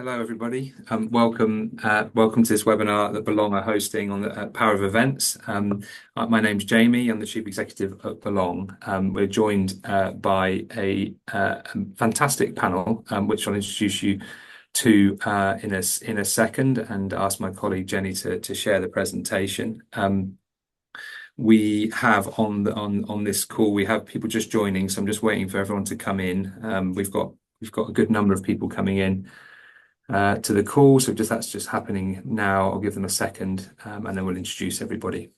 Hello, everybody. Welcome to this webinar that Belong are hosting on the Power of Events. My name's Jamie. I'm the Chief Executive at Belong. We're joined by a fantastic panel, which I'll introduce you to in a second, and ask my colleague Jenny to share the presentation. We have on this call, we have people just joining, so I'm just waiting for everyone to come in. We've got a good number of people coming in to the call. So that's just happening now. I'll give them a second, and then we'll introduce everybody.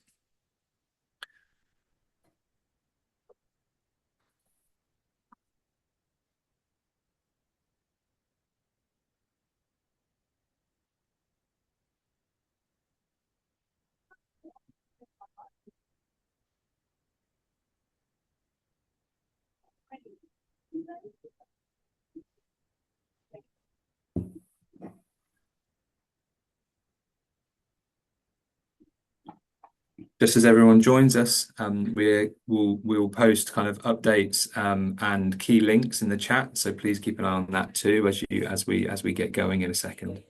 Just as everyone joins us, we'll post kind of updates and key links in the chat. So please keep an eye on that too as we get going in a second.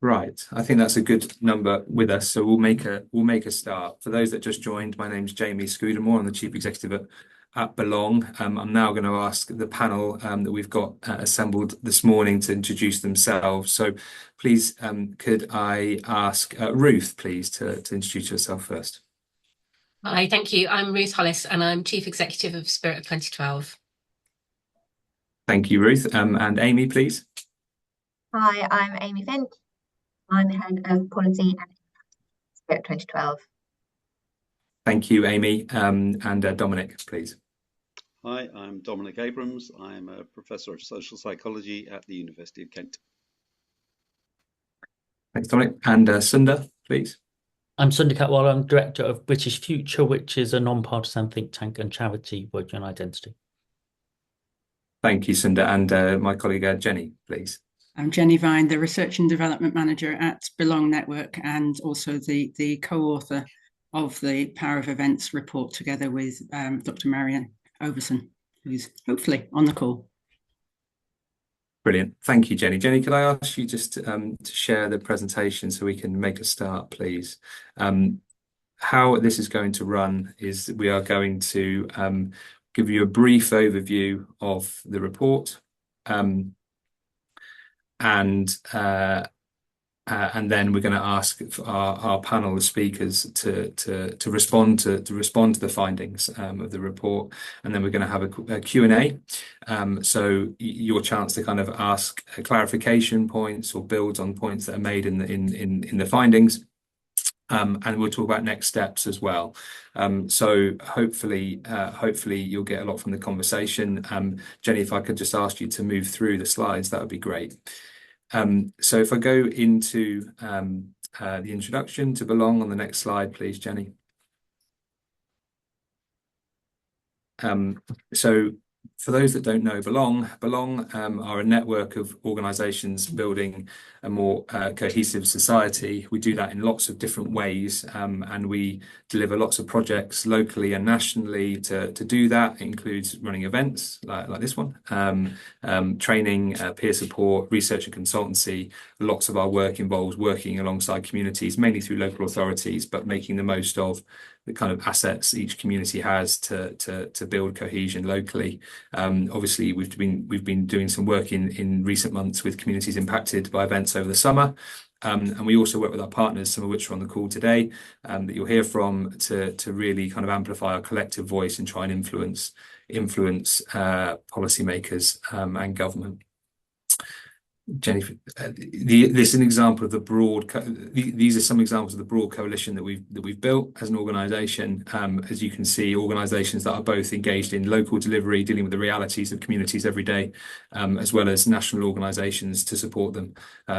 Right, I think that's a good number with us, so we'll make a start. For those that just joined, my name's Jamie Scudamore. I'm the Chief Executive at Belong. I'm now going to ask the panel that we've got assembled this morning to introduce themselves. So please, could I ask Ruth, please, to introduce yourself first? Hi, thank you. I'm Ruth Hollis, and I'm Chief Executive of Spirit of 2012. Thank you, Ruth. And Amy, please. Hi, I'm Amy Finch. I'm Head of Quality and Spirit 2012. Thank you, Amy. And Dominic, please. Hi, I'm Dominic Abrams. I'm a Professor of Social Psychology at the University of Kent. Thanks, Dominic. And Sundar, please. I'm Sundar Katwal. I'm Director of British Future, which is a non-partisan think tank and charity working on identity. Thank you, Sundar. And my colleague Jenny, please. I'm Jenny Vine, the Research and Development Manager at Belong Network, and also the co-author of the Power of Events report, together with Dr. Marianne Overson, who's hopefully on the call. Brilliant. Thank you, Jenny. Jenny, could I ask you just to share the presentation so we can make a start, please? How this is going to run is we are going to give you a brief overview of the report, and then we're going to ask our panel of speakers to respond to the findings of the report, and then we're going to have a Q&A. So your chance to kind of ask clarification points or build on points that are made in the findings. And we'll talk about next steps as well. So hopefully you'll get a lot from the conversation. Jenny, if I could just ask you to move through the slides, that would be great. So if I go into the introduction to Belong on the next slide, please, Jenny. So for those that don't know Belong are a network of organisations building a more cohesive society. We do that in lots of different ways, and we deliver lots of projects locally and nationally to do that. It includes running events like this one, training, peer support, research and consultancy. Lots of our work involves working alongside communities, mainly through local authorities, but making the most of the kind of assets each community has to build cohesion locally. Obviously, we've been doing some work in recent months with communities impacted by events over the summer, and we also work with our partners, some of which are on the call today, that you'll hear from, to really kind of amplify our collective voice and try and influence policymakers and government. Jenny, this is an example of the broad. These are some examples of the broad coalition that we've built as an organisation. As you can see, organisations that are both engaged in local delivery, dealing with the realities of communities every day, as well as national organisations to support them,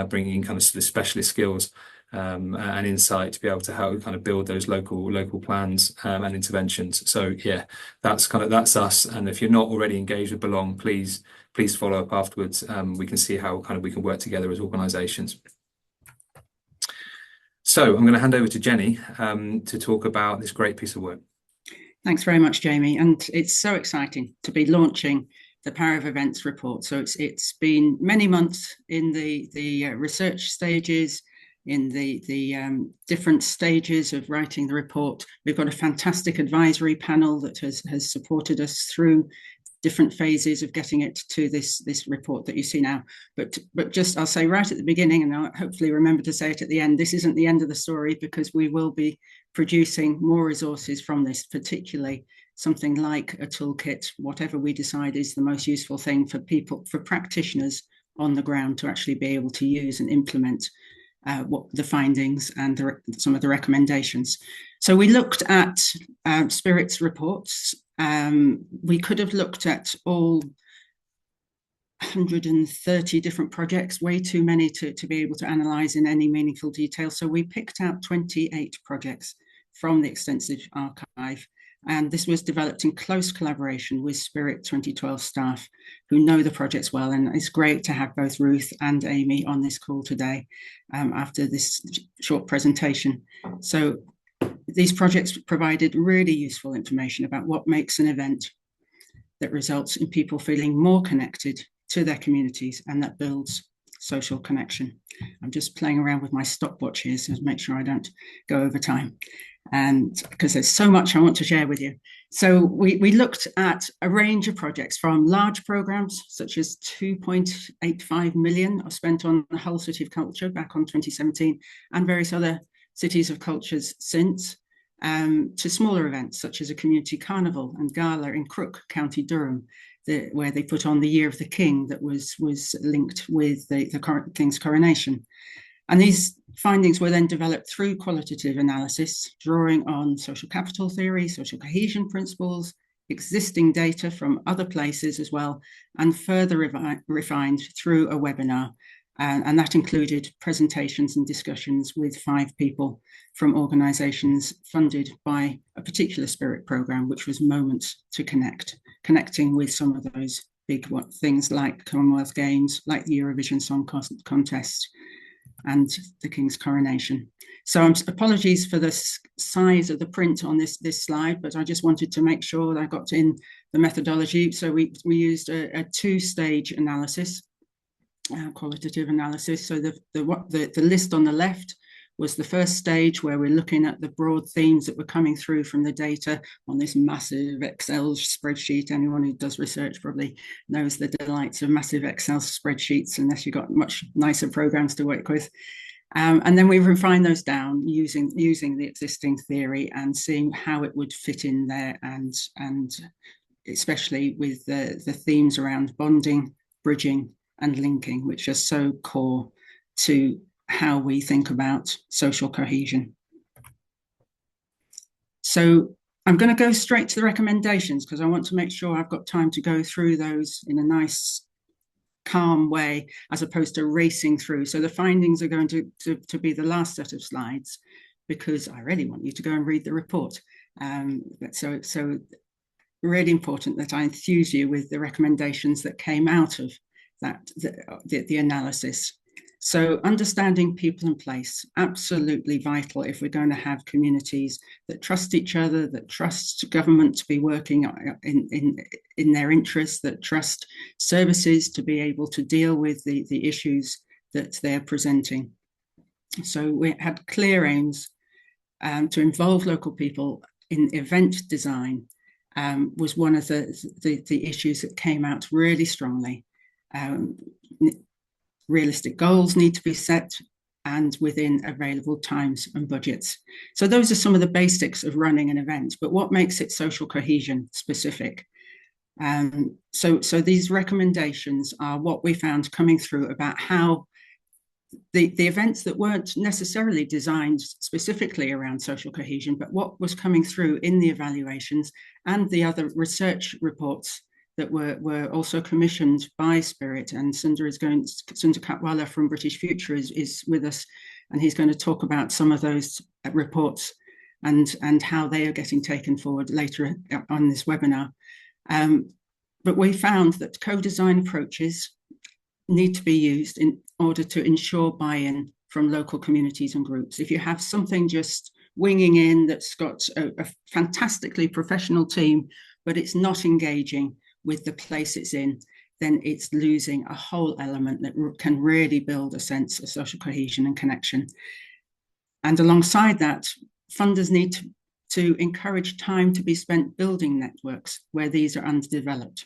bringing in kind of the specialist skills and insight to be able to help kind of build those local plans and interventions. So yeah, that's us. And if you're not already engaged with Belong, please follow up afterwards. We can see how kind of we can work together as organisations. So I'm going to hand over to Jenny to talk about this great piece of work. Thanks very much, Jamie. And it's so exciting to be launching the Power of Events report. So it's been many months in the research stages, in the different stages of writing the report. We've got a fantastic advisory panel that has supported us through different phases of getting it to this report that you see now. But just I'll say right at the beginning, and I'll hopefully remember to say it at the end, this isn't the end of the story, because we will be producing more resources from this, particularly something like a toolkit, whatever we decide is the most useful thing for people, for practitioners on the ground to actually be able to use and implement what the findings and some of the recommendations. So we looked at Spirit's reports. We could have looked at all 130 different projects, way too many to be able to analyse in any meaningful detail. So we picked out 28 projects from the extensive archive. And this was developed in close collaboration with Spirit 2012 staff who know the projects well. And it's great to have both Ruth and Amy on this call today after this short presentation. So these projects provided really useful information about what makes an event that results in people feeling more connected to their communities and that builds social connection. I'm just playing around with my stopwatch here so to make sure I don't go over time, and because there's so much I want to share with you. So we looked at a range of projects, from large programs such as 2.85 million spent on the whole City of Culture back on 2017 and various other cities of cultures since, to smaller events such as a community carnival and gala in Crook, County Durham, where they put on the Year of the King that was linked with the King's coronation. And these findings were then developed through qualitative analysis, drawing on social capital theory, social cohesion principles, existing data from other places as well, and further refined through a webinar. And that included presentations and discussions with 5 people from organisations funded by a particular Spirit programme, which was Moments to Connect, connecting with some of those big things like Commonwealth Games, like the Eurovision Song Contest, and the King's coronation. So apologies for the size of the print on this slide, but I just wanted to make sure that I got in the methodology. So we used a 2-stage analysis, qualitative analysis. So the list on the left was the first stage, where we're looking at the broad themes that were coming through from the data on this massive Excel spreadsheet. Anyone who does research probably knows the delights of massive Excel spreadsheets, unless you've got much nicer programs to work with. And then we refine those down using the existing theory and seeing how it would fit in there, and especially with the themes around bonding, bridging, and linking, which are so core to how we think about social cohesion. So I'm going to go straight to the recommendations, because I want to make sure I've got time to go through those in a nice, calm way, as opposed to racing through. So the findings are going to be the last set of slides, because I really want you to go and read the report. So really important that I enthuse you with the recommendations that came out of the analysis. So understanding people and place, absolutely vital if we're going to have communities that trust each other, that trust government to be working in their interests, that trust services to be able to deal with the issues that they're presenting. So we had clear aims to involve local people in event design, was one of the issues that came out really strongly. Realistic goals need to be set and within available times and budgets. So those are some of the basics of running an event, but what makes it social cohesion specific? So these recommendations are what we found coming through about how the events that weren't necessarily designed specifically around social cohesion, but what was coming through in the evaluations and the other research reports that were also commissioned by Spirit. And Sundar Katwala from British Future is with us, and he's going to talk about some of those reports and how they are getting taken forward later on this webinar. But we found that co-design approaches need to be used in order to ensure buy-in from local communities and groups. If you have something just winging in that's got a fantastically professional team, but it's not engaging with the place it's in, then it's losing a whole element that can really build a sense of social cohesion and connection. And alongside that, funders need to encourage time to be spent building networks where these are underdeveloped.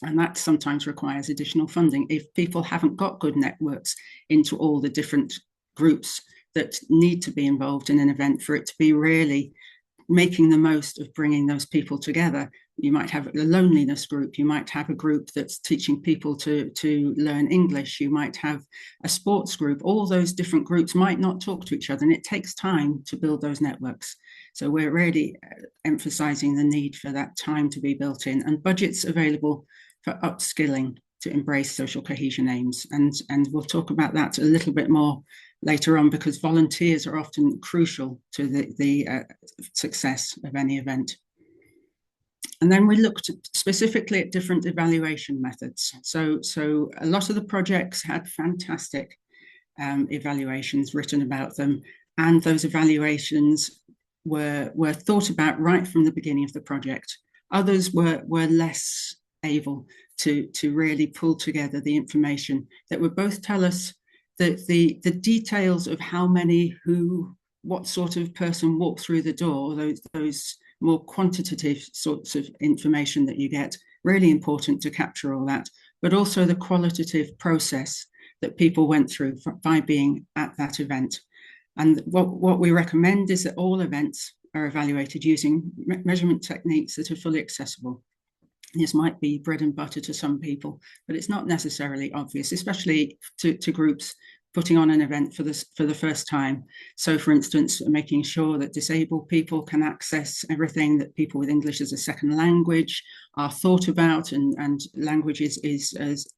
And that sometimes requires additional funding if people haven't got good networks into all the different groups that need to be involved in an event for it to be really making the most of bringing those people together. You might have a loneliness group, you might have a group that's teaching people to learn English, you might have a sports group. All those different groups might not talk to each other, and it takes time to build those networks. So we're really emphasising the need for that time to be built in, and budgets available for upskilling to embrace social cohesion aims. And we'll talk about that a little bit more later on, because volunteers are often crucial to the success of any event. And then we looked specifically at different evaluation methods. So a lot of the projects had fantastic evaluations written about them, and those evaluations were thought about right from the beginning of the project. Others were less able to really pull together the information that would both tell us that the details of how many, who, what sort of person walked through the door, those more quantitative sorts of information that you get, really important to capture all that, but also the qualitative process that people went through by being at that event. And what we recommend is that all events are evaluated using measurement techniques that are fully accessible. This might be bread and butter to some people, but it's not necessarily obvious, especially to groups putting on an event for the first time. So for instance, making sure that disabled people can access everything, that people with English as a second language are thought about, and language is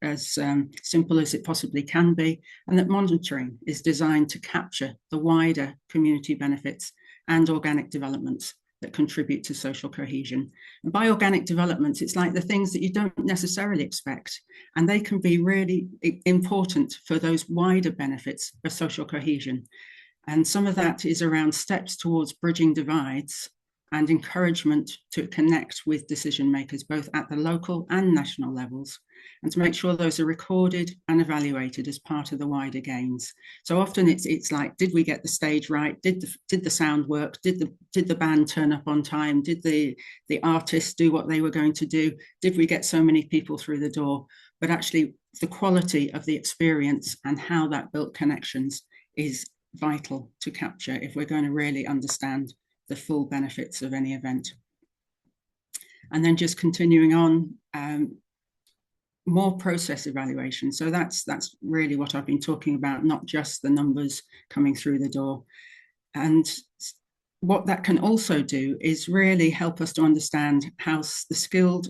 as simple as it possibly can be, and that monitoring is designed to capture the wider community benefits and organic developments that contribute to social cohesion. And by organic developments, it's like the things that you don't necessarily expect, and they can be really important for those wider benefits of social cohesion. And some of that is around steps towards bridging divides and encouragement to connect with decision makers, both at the local and national levels, and to make sure those are recorded and evaluated as part of the wider gains. So often it's like, did we get the stage right? Did the sound work? Did the band turn up on time? Did the artists do what they were going to do? Did we get so many people through the door? But actually the quality of the experience and how that built connections is vital to capture if we're going to really understand the full benefits of any event. And then just continuing on, more process evaluation. So that's really what I've been talking about, not just the numbers coming through the door. And what that can also do is really help us to understand how the skilled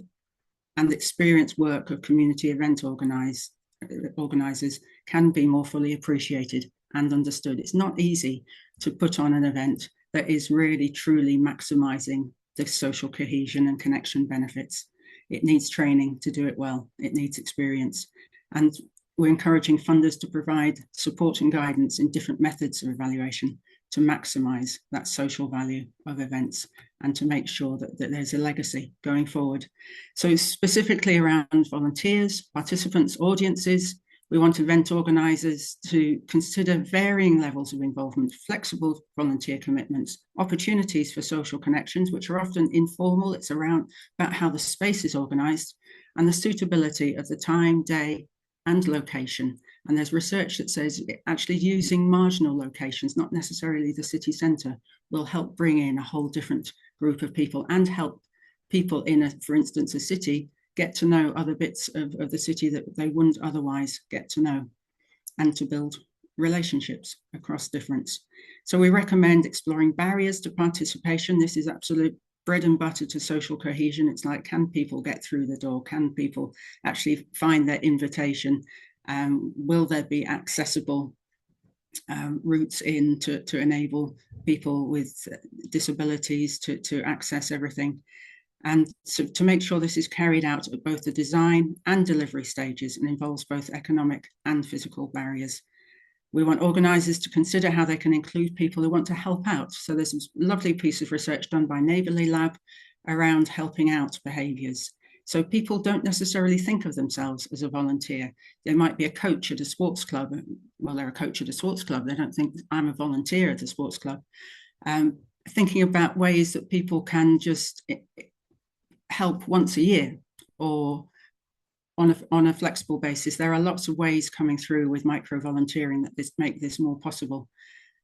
and experienced work of community event organisers can be more fully appreciated and understood. It's not easy to put on an event that is really truly maximising the social cohesion and connection benefits. It needs training to do it well. It needs experience. And we're encouraging funders to provide support and guidance in different methods of evaluation to maximise that social value of events and to make sure that there's a legacy going forward. So specifically around volunteers, participants, audiences, we want event organisers to consider varying levels of involvement, flexible volunteer commitments, opportunities for social connections, which are often informal. It's about how the space is organised, and the suitability of the time, day, and location. And there's research that says actually using marginal locations, not necessarily the city centre, will help bring in a whole different group of people and help people in, for instance, a city get to know other bits of the city that they wouldn't otherwise get to know, and to build relationships across difference. So we recommend exploring barriers to participation. This is absolute bread and butter to social cohesion. It's like, can people get through the door? Can people actually find their invitation? Will there be accessible routes in to enable people with disabilities to access everything? And so to make sure this is carried out at both the design and delivery stages and involves both economic and physical barriers. We want organisers to consider how they can include people who want to help out. So there's a lovely piece of research done by Neighbourly Lab around helping out behaviours. So people don't necessarily think of themselves as a volunteer. They might be a coach at a sports club. Well, they're a coach at a sports club. They don't think I'm a volunteer at a sports club. Thinking about ways that people can just help once a year or on a flexible basis. There are lots of ways coming through with micro volunteering that make this more possible.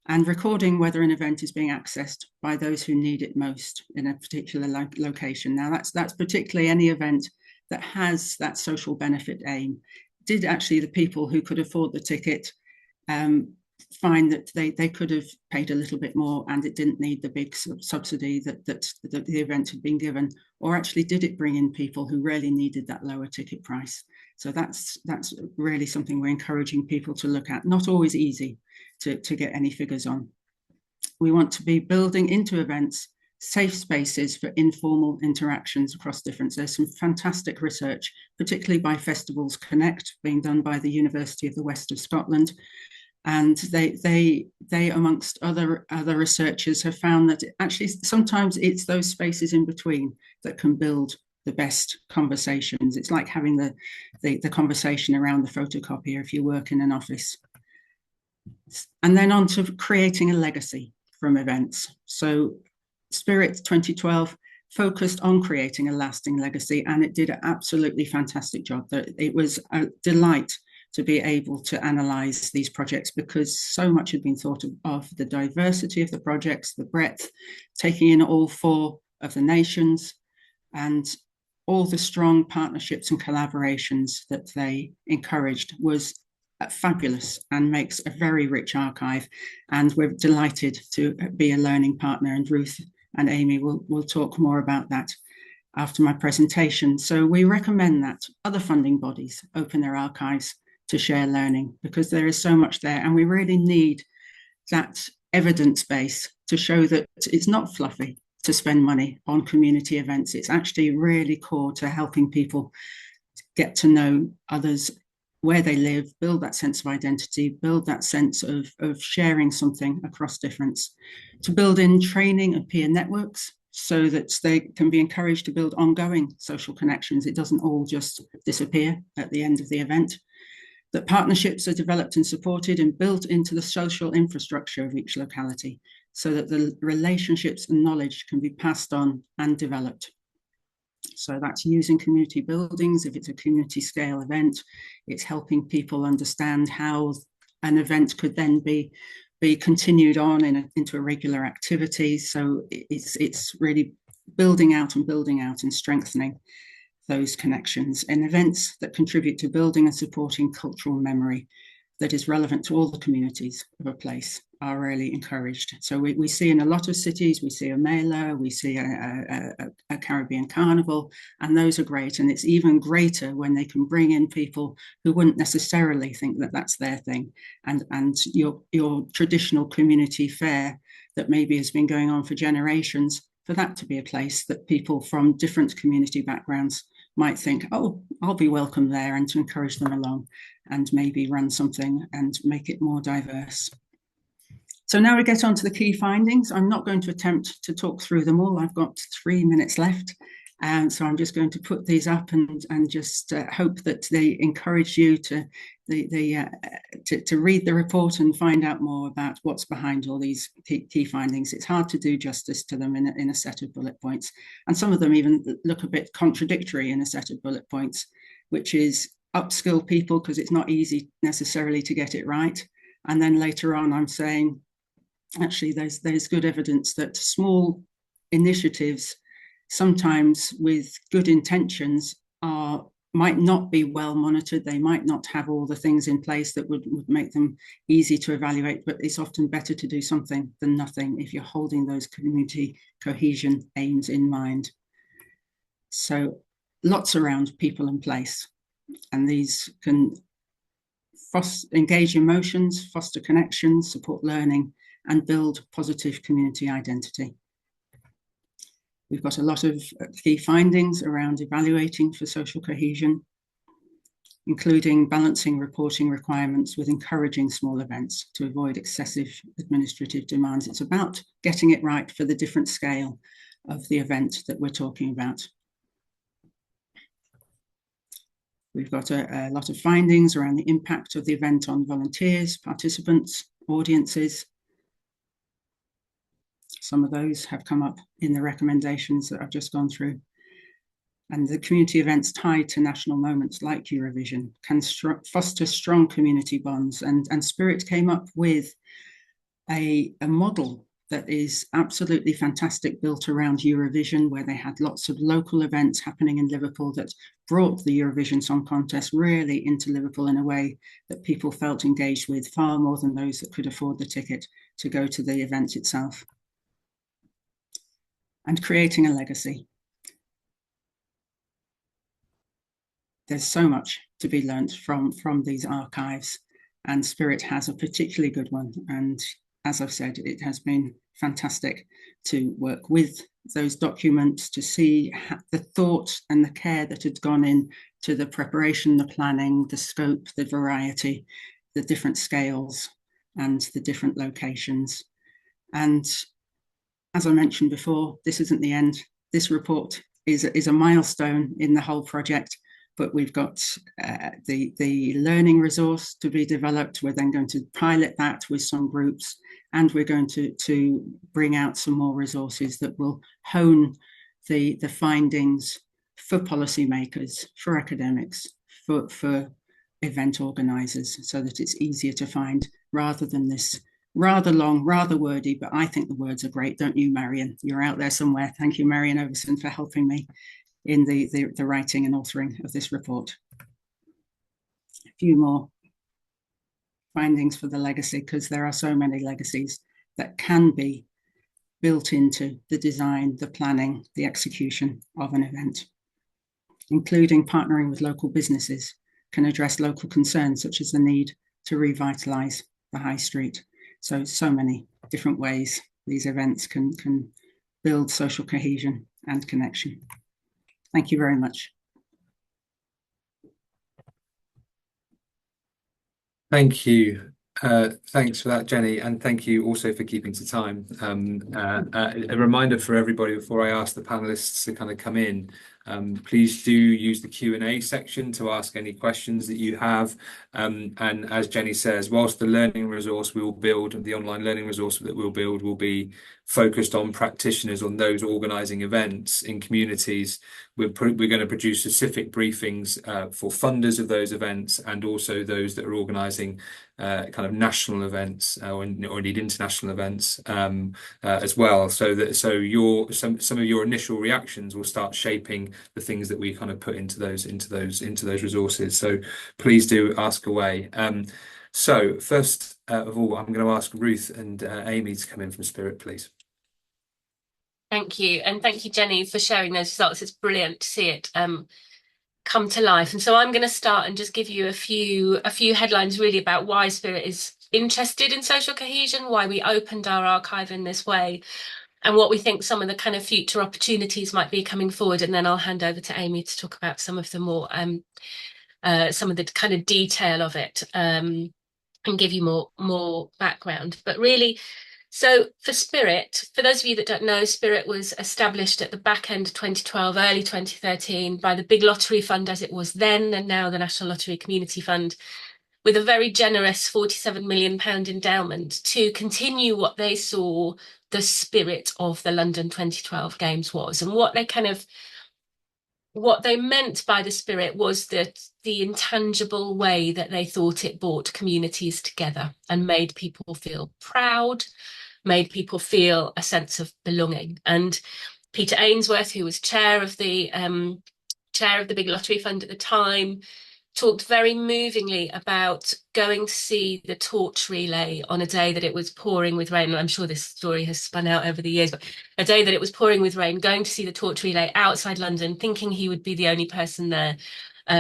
And recording whether an event is being accessed by those who need it most in a particular location. Now that's particularly any event that has that social benefit aim. Did actually the people who could afford the ticket find that they could have paid a little bit more and it didn't need the big subsidy that the event had been given, or actually did it bring in people who really needed that lower ticket price? So that's really something we're encouraging people to look at. Not always easy to get any figures on. We want to be building into events safe spaces for informal interactions across different. There's some fantastic research, particularly by Festivals Connect, being done by the University of the West of Scotland. And they amongst other researchers have found that actually sometimes it's those spaces in between that can build the best conversations. It's like having the conversation around the photocopier if you work in an office. And then on to creating a legacy from events. So Spirit 2012 focused on creating a lasting legacy, and it did an absolutely fantastic job. It was a delight to be able to analyse these projects because so much had been thought of the diversity of the projects, the breadth, taking in all 4 of the nations, and all the strong partnerships and collaborations that they encouraged was fabulous and makes a very rich archive. And we're delighted to be a learning partner, and Ruth and Amy will talk more about that after my presentation. So we recommend that other funding bodies open their archives to share learning, because there is so much there, and we really need that evidence base to show that it's not fluffy to spend money on community events. It's actually really core to helping people get to know others, where they live, build that sense of identity, build that sense of sharing something across difference, to build in training and peer networks so that they can be encouraged to build ongoing social connections. It doesn't all just disappear at the end of the event. That partnerships are developed and supported and built into the social infrastructure of each locality so that the relationships and knowledge can be passed on and developed. So that's using community buildings. If it's a community scale event, it's helping people understand how an event could then be continued on into a regular activity. So it's really building out and strengthening those connections, and events that contribute to building and supporting cultural memory that is relevant to all the communities of a place are really encouraged. So we see in a lot of cities, we see a mela, we see a Caribbean carnival, and those are great. And it's even greater when they can bring in people who wouldn't necessarily think that that's their thing. And your traditional community fair that maybe has been going on for generations, for that to be a place that people from different community backgrounds might think, oh, I'll be welcome there, and to encourage them along and maybe run something and make it more diverse. So now we get on to the key findings. I'm not going to attempt to talk through them all. I've got 3 minutes left. And so I'm just going to put these up and just hope that they encourage you to read the report and find out more about what's behind all these key findings. It's hard to do justice to them in a set of bullet points. And some of them even look a bit contradictory in a set of bullet points, which is upskill people because it's not easy necessarily to get it right. And then later on, I'm saying, actually, there's good evidence that small initiatives, sometimes with good intentions, might not be well monitored. They might not have all the things in place that would make them easy to evaluate, but it's often better to do something than nothing if you're holding those community cohesion aims in mind. So lots around people and place, and these can engage emotions, foster connections, support learning, and build positive community identity. We've got a lot of key findings around evaluating for social cohesion. including balancing reporting requirements with encouraging small events to avoid excessive administrative demands. It's about getting it right for the different scale of the event that we're talking about. We've got a lot of findings around the impact of the event on volunteers, participants, audiences. Some of those have come up in the recommendations that I've just gone through. And the community events tied to national moments like Eurovision can foster strong community bonds. And Spirit came up with a model that is absolutely fantastic, built around Eurovision, where they had lots of local events happening in Liverpool that brought the Eurovision Song Contest really into Liverpool in a way that people felt engaged with, far more than those that could afford the ticket to go to the event itself. And creating a legacy. There's so much to be learnt from these archives, and Spirit has a particularly good one. And as I've said, it has been fantastic to work with those documents, to see the thought and the care that had gone in to the preparation, the planning, the scope, the variety, the different scales and the different locations. And as I mentioned before, this isn't the end. This report is a milestone in the whole project, but we've got the learning resource to be developed. We're then going to pilot that with some groups, and we're going to bring out some more resources that will hone the findings for policymakers, for academics, for event organisers, so that it's easier to find, rather than this rather long, rather wordy, but I think the words are great, don't you, Marion? You're out there somewhere. Thank you, Marion Overson, for helping me in the writing and authoring of this report. A few more findings for the legacy, because there are so many legacies that can be built into the design, the planning, the execution of an event, including partnering with local businesses can address local concerns, such as the need to revitalise the high street. So many different ways these events can build social cohesion and connection. Thank you very much. Thank you. Thanks for that, Jenny, and thank you also for keeping to time. A reminder for everybody before I ask the panelists to kind of come in, please do use the Q&A section to ask any questions that you have. And as Jenny says, whilst the learning resource we will build, the online learning resource that we'll build will be focused on practitioners, on those organising events in communities, we're going to produce specific briefings for funders of those events, and also those that are organising kind of national events or indeed international events as well, so that some of your initial reactions will start shaping the things that we kind of put into those resources. So please do ask away. So first of all, I'm going to ask Ruth and Amy to come in from Spirit, please. Thank you, and thank you, Jenny, for sharing those results. It's brilliant to see it come to life. And so I'm going to start and just give you a few headlines really about why Spirit is interested in social cohesion, why we opened our archive in this way, and what we think some of the kind of future opportunities might be coming forward. And then I'll hand over to Amy to talk about some of the more some of the kind of detail of it, and give you more background. But really, so for Spirit, for those of you that don't know, Spirit was established at the back end of 2012, early 2013 by the Big Lottery Fund as it was then, and now the National Lottery Community Fund, with a very generous £47 million endowment to continue what they saw the spirit of the London 2012 Games was. And what they meant by the spirit was that the intangible way that they thought it brought communities together and made people feel proud, made people feel a sense of belonging. And Peter Ainsworth, who was chair of the Big Lottery Fund at the time, talked very movingly about going to see the torch relay on a day that it was pouring with rain. And I'm sure this story has spun out over the years, but a day that it was pouring with rain, going to see the torch relay outside London, thinking he would be the only person there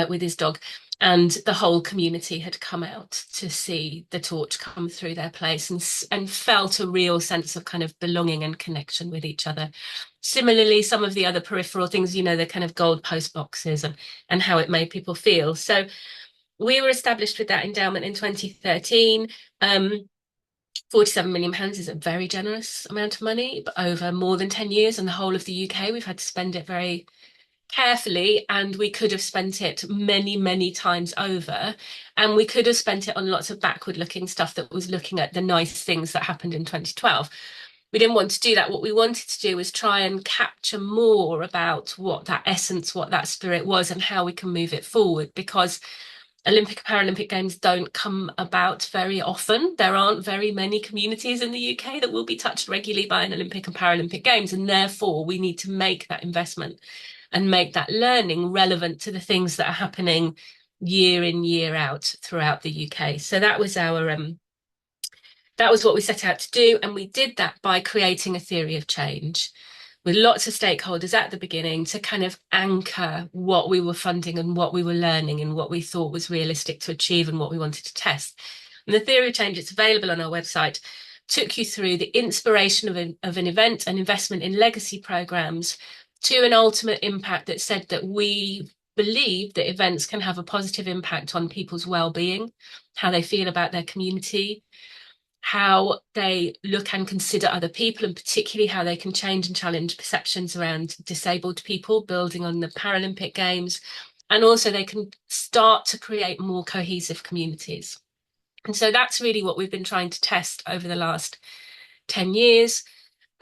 with his dog. And the whole community had come out to see the torch come through their place, and felt a real sense of kind of belonging and connection with each other. Similarly, some of the other peripheral things, the kind of gold post boxes and how it made people feel. So we were established with that endowment in 2013. 47 million pounds is a very generous amount of money, but over more than 10 years and the whole of the UK, we've had to spend it very carefully, and we could have spent it many, many times over. And we could have spent it on lots of backward looking stuff that was looking at the nice things that happened in 2012. We didn't want to do that. What we wanted to do was try and capture more about what that essence, what that spirit was, and how we can move it forward, because Olympic and Paralympic Games don't come about very often. There aren't very many communities in the UK that will be touched regularly by an Olympic and Paralympic Games, and therefore we need to make that investment and make that learning relevant to the things that are happening year in, year out throughout the UK. So that was what we set out to do, and we did that by creating a theory of change with lots of stakeholders at the beginning to kind of anchor what we were funding and what we were learning and what we thought was realistic to achieve and what we wanted to test. And the theory of change, it's available on our website, took you through the inspiration of an event and investment in legacy programs to an ultimate impact that said that we believe that events can have a positive impact on people's well-being, how they feel about their community, how they look and consider other people, and particularly how they can change and challenge perceptions around disabled people, building on the Paralympic Games. And also they can start to create more cohesive communities. And so that's really what we've been trying to test over the last 10 years.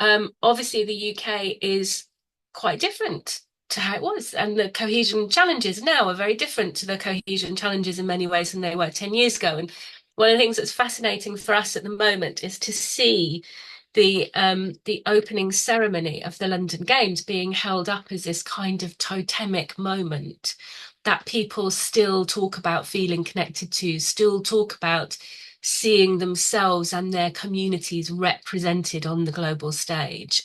Obviously, the UK is quite different to how it was, and the cohesion challenges now are very different to the cohesion challenges in many ways than they were 10 years ago. And one of the things that's fascinating for us at the moment is to see the opening ceremony of the London Games being held up as this kind of totemic moment that people still talk about feeling connected to, still talk about seeing themselves and their communities represented on the global stage.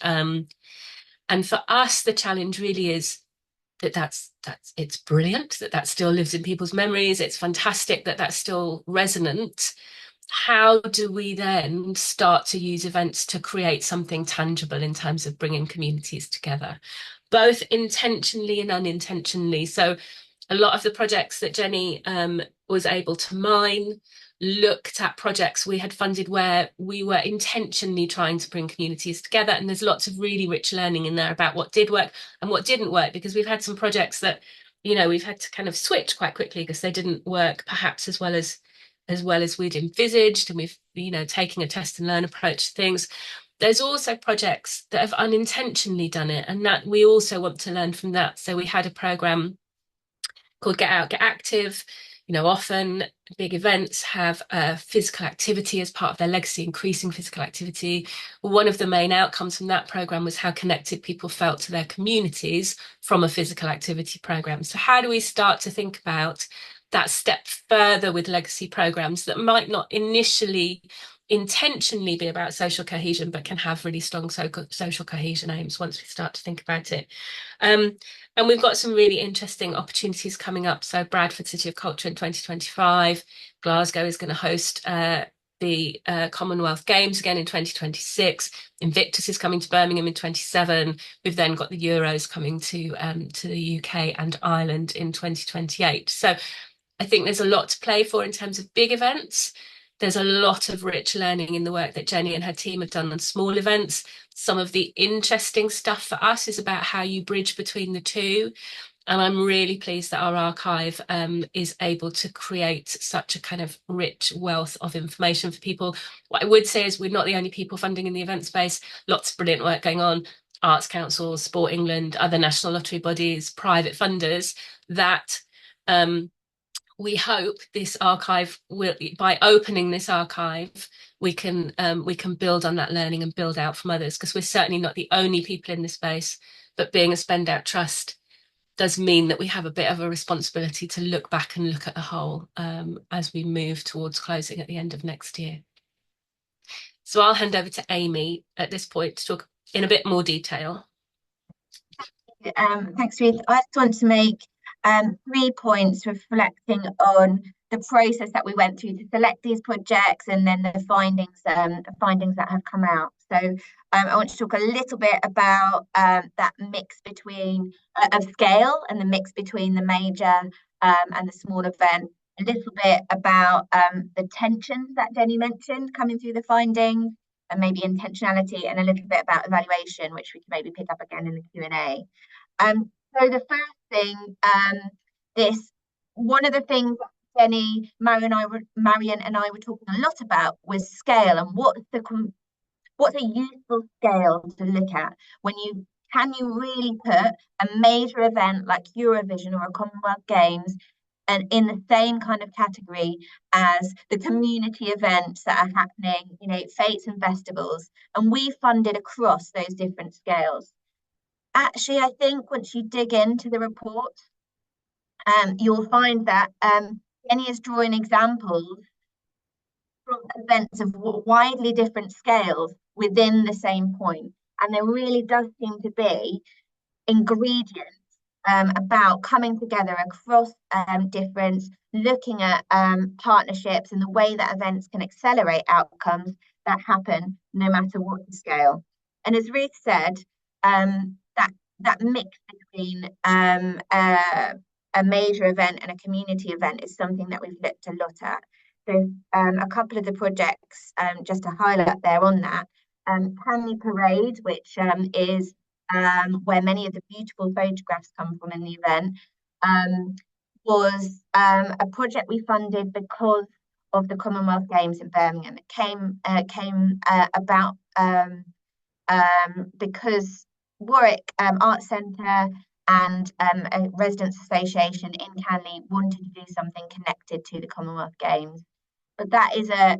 And for us, the challenge really is that's it's brilliant that still lives in people's memories. It's fantastic that that's still resonant. How do we then start to use events to create something tangible in terms of bringing communities together, both intentionally and unintentionally? So a lot of the projects that Jenny was able to mine looked at projects we had funded where we were intentionally trying to bring communities together, and there's lots of really rich learning in there about what did work and what didn't work, because we've had some projects that, you know, we've had to kind of switch quite quickly because they didn't work perhaps as well as we'd envisaged, and we've, you know, taking a test and learn approach to things. There's also projects that have unintentionally done it, and that we also want to learn from that. So we had a program called Get Out, Get Active. You know, often big events have physical activity as part of their legacy, increasing physical activity. One of the main outcomes from that program was how connected people felt to their communities from a physical activity program. So how do we start to think about that step further with legacy programs that might not initially intentionally be about social cohesion, but can have really strong social cohesion aims once we start to think about it. And we've got some really interesting opportunities coming up. So Bradford City of Culture in 2025, Glasgow is going to host the Commonwealth Games again in 2026. Invictus is coming to Birmingham in 27. We've then got the Euros coming to the UK and Ireland in 2028. So I think there's a lot to play for in terms of big events. There's a lot of rich learning in the work that Jenny and her team have done on small events. Some of the interesting stuff for us is about how you bridge between the two. And I'm really pleased that our archive is able to create such a kind of rich wealth of information for people. What I would say is we're not the only people funding in the event space. Lots of brilliant work going on. Arts Council, Sport England, other national lottery bodies, private funders that we hope this archive will, by opening this archive, we can build on that learning and build out from others, because we're certainly not the only people in this space, but being a spend out trust does mean that we have a bit of a responsibility to look back and look at the whole as we move towards closing at the end of next year. So I'll hand over to Amy at this point to talk in a bit more detail. Thanks, Ruth. I just want to make 3 points reflecting on the process that we went through to select these projects, and then the findings that have come out. So I want to talk a little bit about that mix between of scale and the mix between the major and the small event. a little bit about the tensions that Jenny mentioned coming through the findings, and maybe intentionality, and a little bit about evaluation, which we can maybe pick up again in the Q&A. So the first thing, one of the things Jenny, Marion and I were talking a lot about was scale, and what's a useful scale to look at when can you really put a major event like Eurovision or a Commonwealth Games and in the same kind of category as the community events that are happening, fetes and festivals, and we funded across those different scales. Actually, I think once you dig into the report, you'll find that Jenny is drawing examples from events of widely different scales within the same point. And there really does seem to be ingredients about coming together across difference, looking at partnerships and the way that events can accelerate outcomes that happen no matter what the scale. And as Ruth said, that mix between a major event and a community event is something that we've looked a lot at. So a couple of the projects, just to highlight there on that, Canley Parade, which is where many of the beautiful photographs come from in the event, was a project we funded because of the Commonwealth Games in Birmingham. It came about because Warwick Arts Centre and a residents association in Canley wanted to do something connected to the Commonwealth Games. But that is a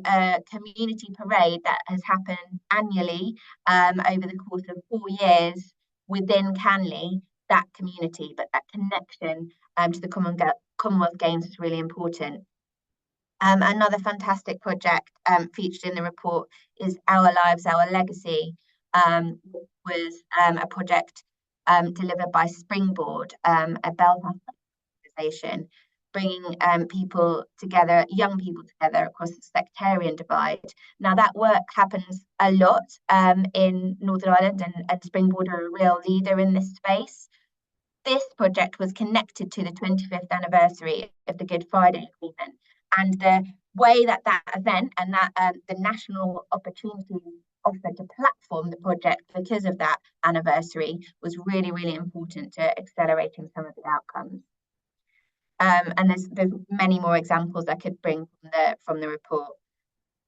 community parade that has happened annually over the course of 4 years within Canley, that community, but that connection to the Commonwealth Games is really important. Another fantastic project featured in the report is Our Lives, Our Legacy, was a project delivered by Springboard, a Belfast organisation, bringing people together, young people together across the sectarian divide. Now that work happens a lot in Northern Ireland, and Springboard are a real leader in this space. This project was connected to the 25th anniversary of the Good Friday Agreement, and the way that event and that the national opportunity offered to platform the project because of that anniversary was really, really important to accelerating some of the outcomes. And there's many more examples I could bring from the report.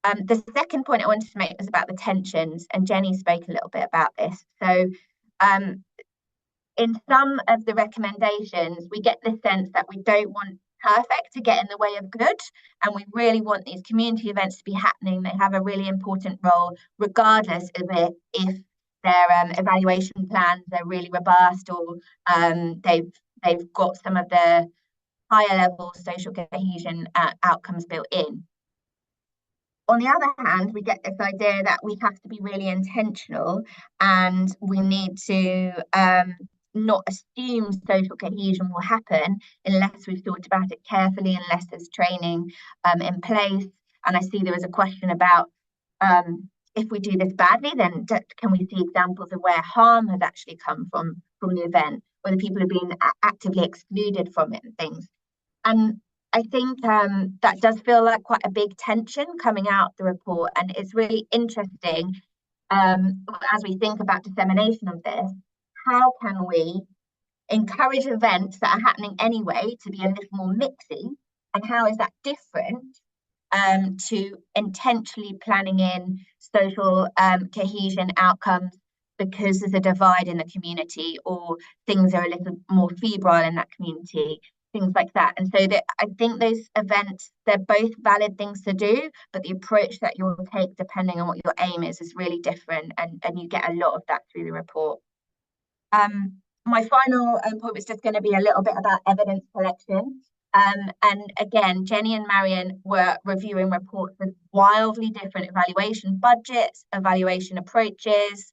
The second point I wanted to make was about the tensions, and Jenny spoke a little bit about this. So in some of the recommendations, we get the sense that we don't want perfect to get in the way of good, and we really want these community events to be happening. They have a really important role, regardless of if their evaluation plans are really robust or they've got some of the higher level social cohesion outcomes built in. On the other hand, we get this idea that we have to be really intentional, and we need to not assume social cohesion will happen unless we've thought about it carefully, unless there's training in place. And I see there was a question about if we do this badly, then can we see examples of where harm has actually come from the event, whether people have been actively excluded from it and things. And I think that does feel like quite a big tension coming out the report, and it's really interesting as we think about dissemination of this. How can we encourage events that are happening anyway to be a little more mixy, and how is that different to intentionally planning in social cohesion outcomes because there's a divide in the community, or things are a little more febrile in that community, things like that. And so I think those events, they're both valid things to do, but the approach that you'll take depending on what your aim is really different, and you get a lot of that through the report. My final point was just going to be a little bit about evidence collection. And again, Jenny and Marion were reviewing reports with wildly different evaluation budgets, evaluation approaches.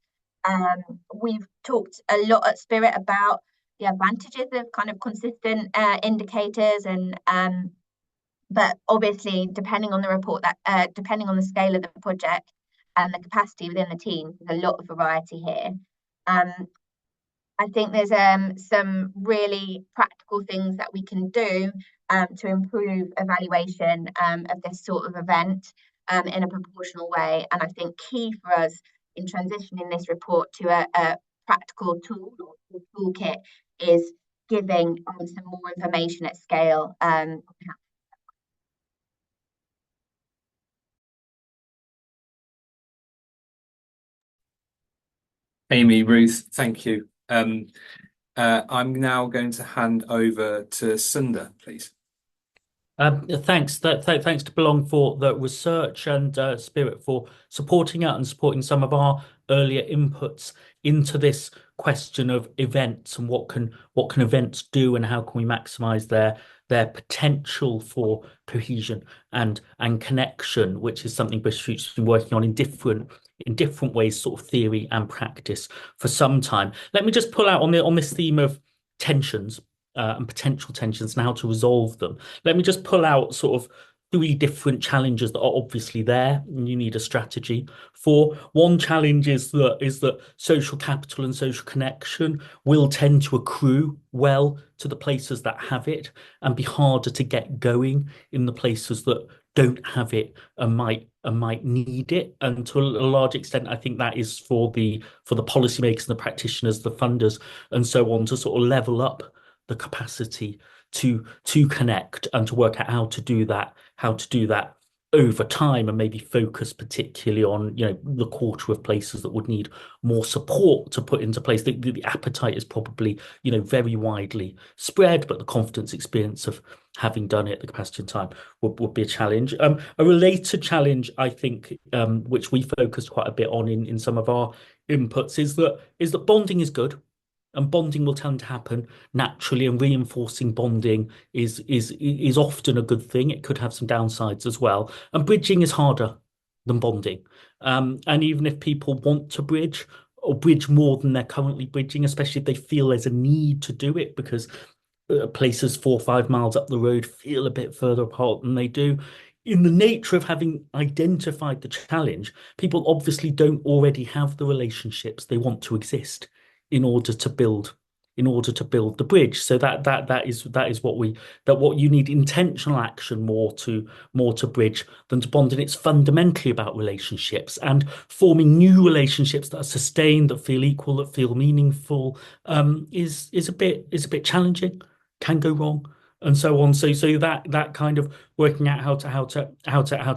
We've talked a lot at Spirit about the advantages of kind of consistent indicators, and but obviously depending on the report, that depending on the scale of the project and the capacity within the team, there's a lot of variety here. I think there's some really practical things that we can do to improve evaluation of this sort of event in a proportional way. And I think key for us in transitioning this report to a practical tool or toolkit is giving some more information at scale. Amy, Ruth, thank you. I'm now going to hand over to Sunda, please. Thanks. Thanks to Belong for the research and Spirit for supporting it and supporting some of our earlier inputs into this question of events and what can events do and how can we maximise their potential for cohesion and connection, which is something British Future's been working on in different ways, sort of theory and practice for some time. Let me just pull out on this theme of tensions. And potential tensions and how to resolve them. Let me just pull out sort of 3 different challenges that are obviously there and you need a strategy for. One challenge is that social capital and social connection will tend to accrue well to the places that have it and be harder to get going in the places that don't have it and might need it. And to a large extent, I think that is for the policymakers and the practitioners, the funders and so on, to sort of level up the capacity to connect and to work out how to do that over time and maybe focus particularly on the quarter of places that would need more support to put into place. The appetite is probably very widely spread, but the confidence experience of having done it, the capacity and time would be a challenge. A related challenge, I think, which we focused quite a bit on in some of our inputs, is that bonding is good. And bonding will tend to happen naturally, and reinforcing bonding is often a good thing. It could have some downsides as well. And bridging is harder than bonding. And even if people want to bridge or bridge more than they're currently bridging, especially if they feel there's a need to do it because places 4 or 5 miles up the road feel a bit further apart than they do. In the nature of having identified the challenge, people obviously don't already have the relationships they want to exist in order to build the bridge. So that is what you need: intentional action more to bridge than to bond. And it's fundamentally about relationships and forming new relationships that are sustained, that feel equal, that feel meaningful. Is a bit challenging, can go wrong, and so on. So that kind of working out how to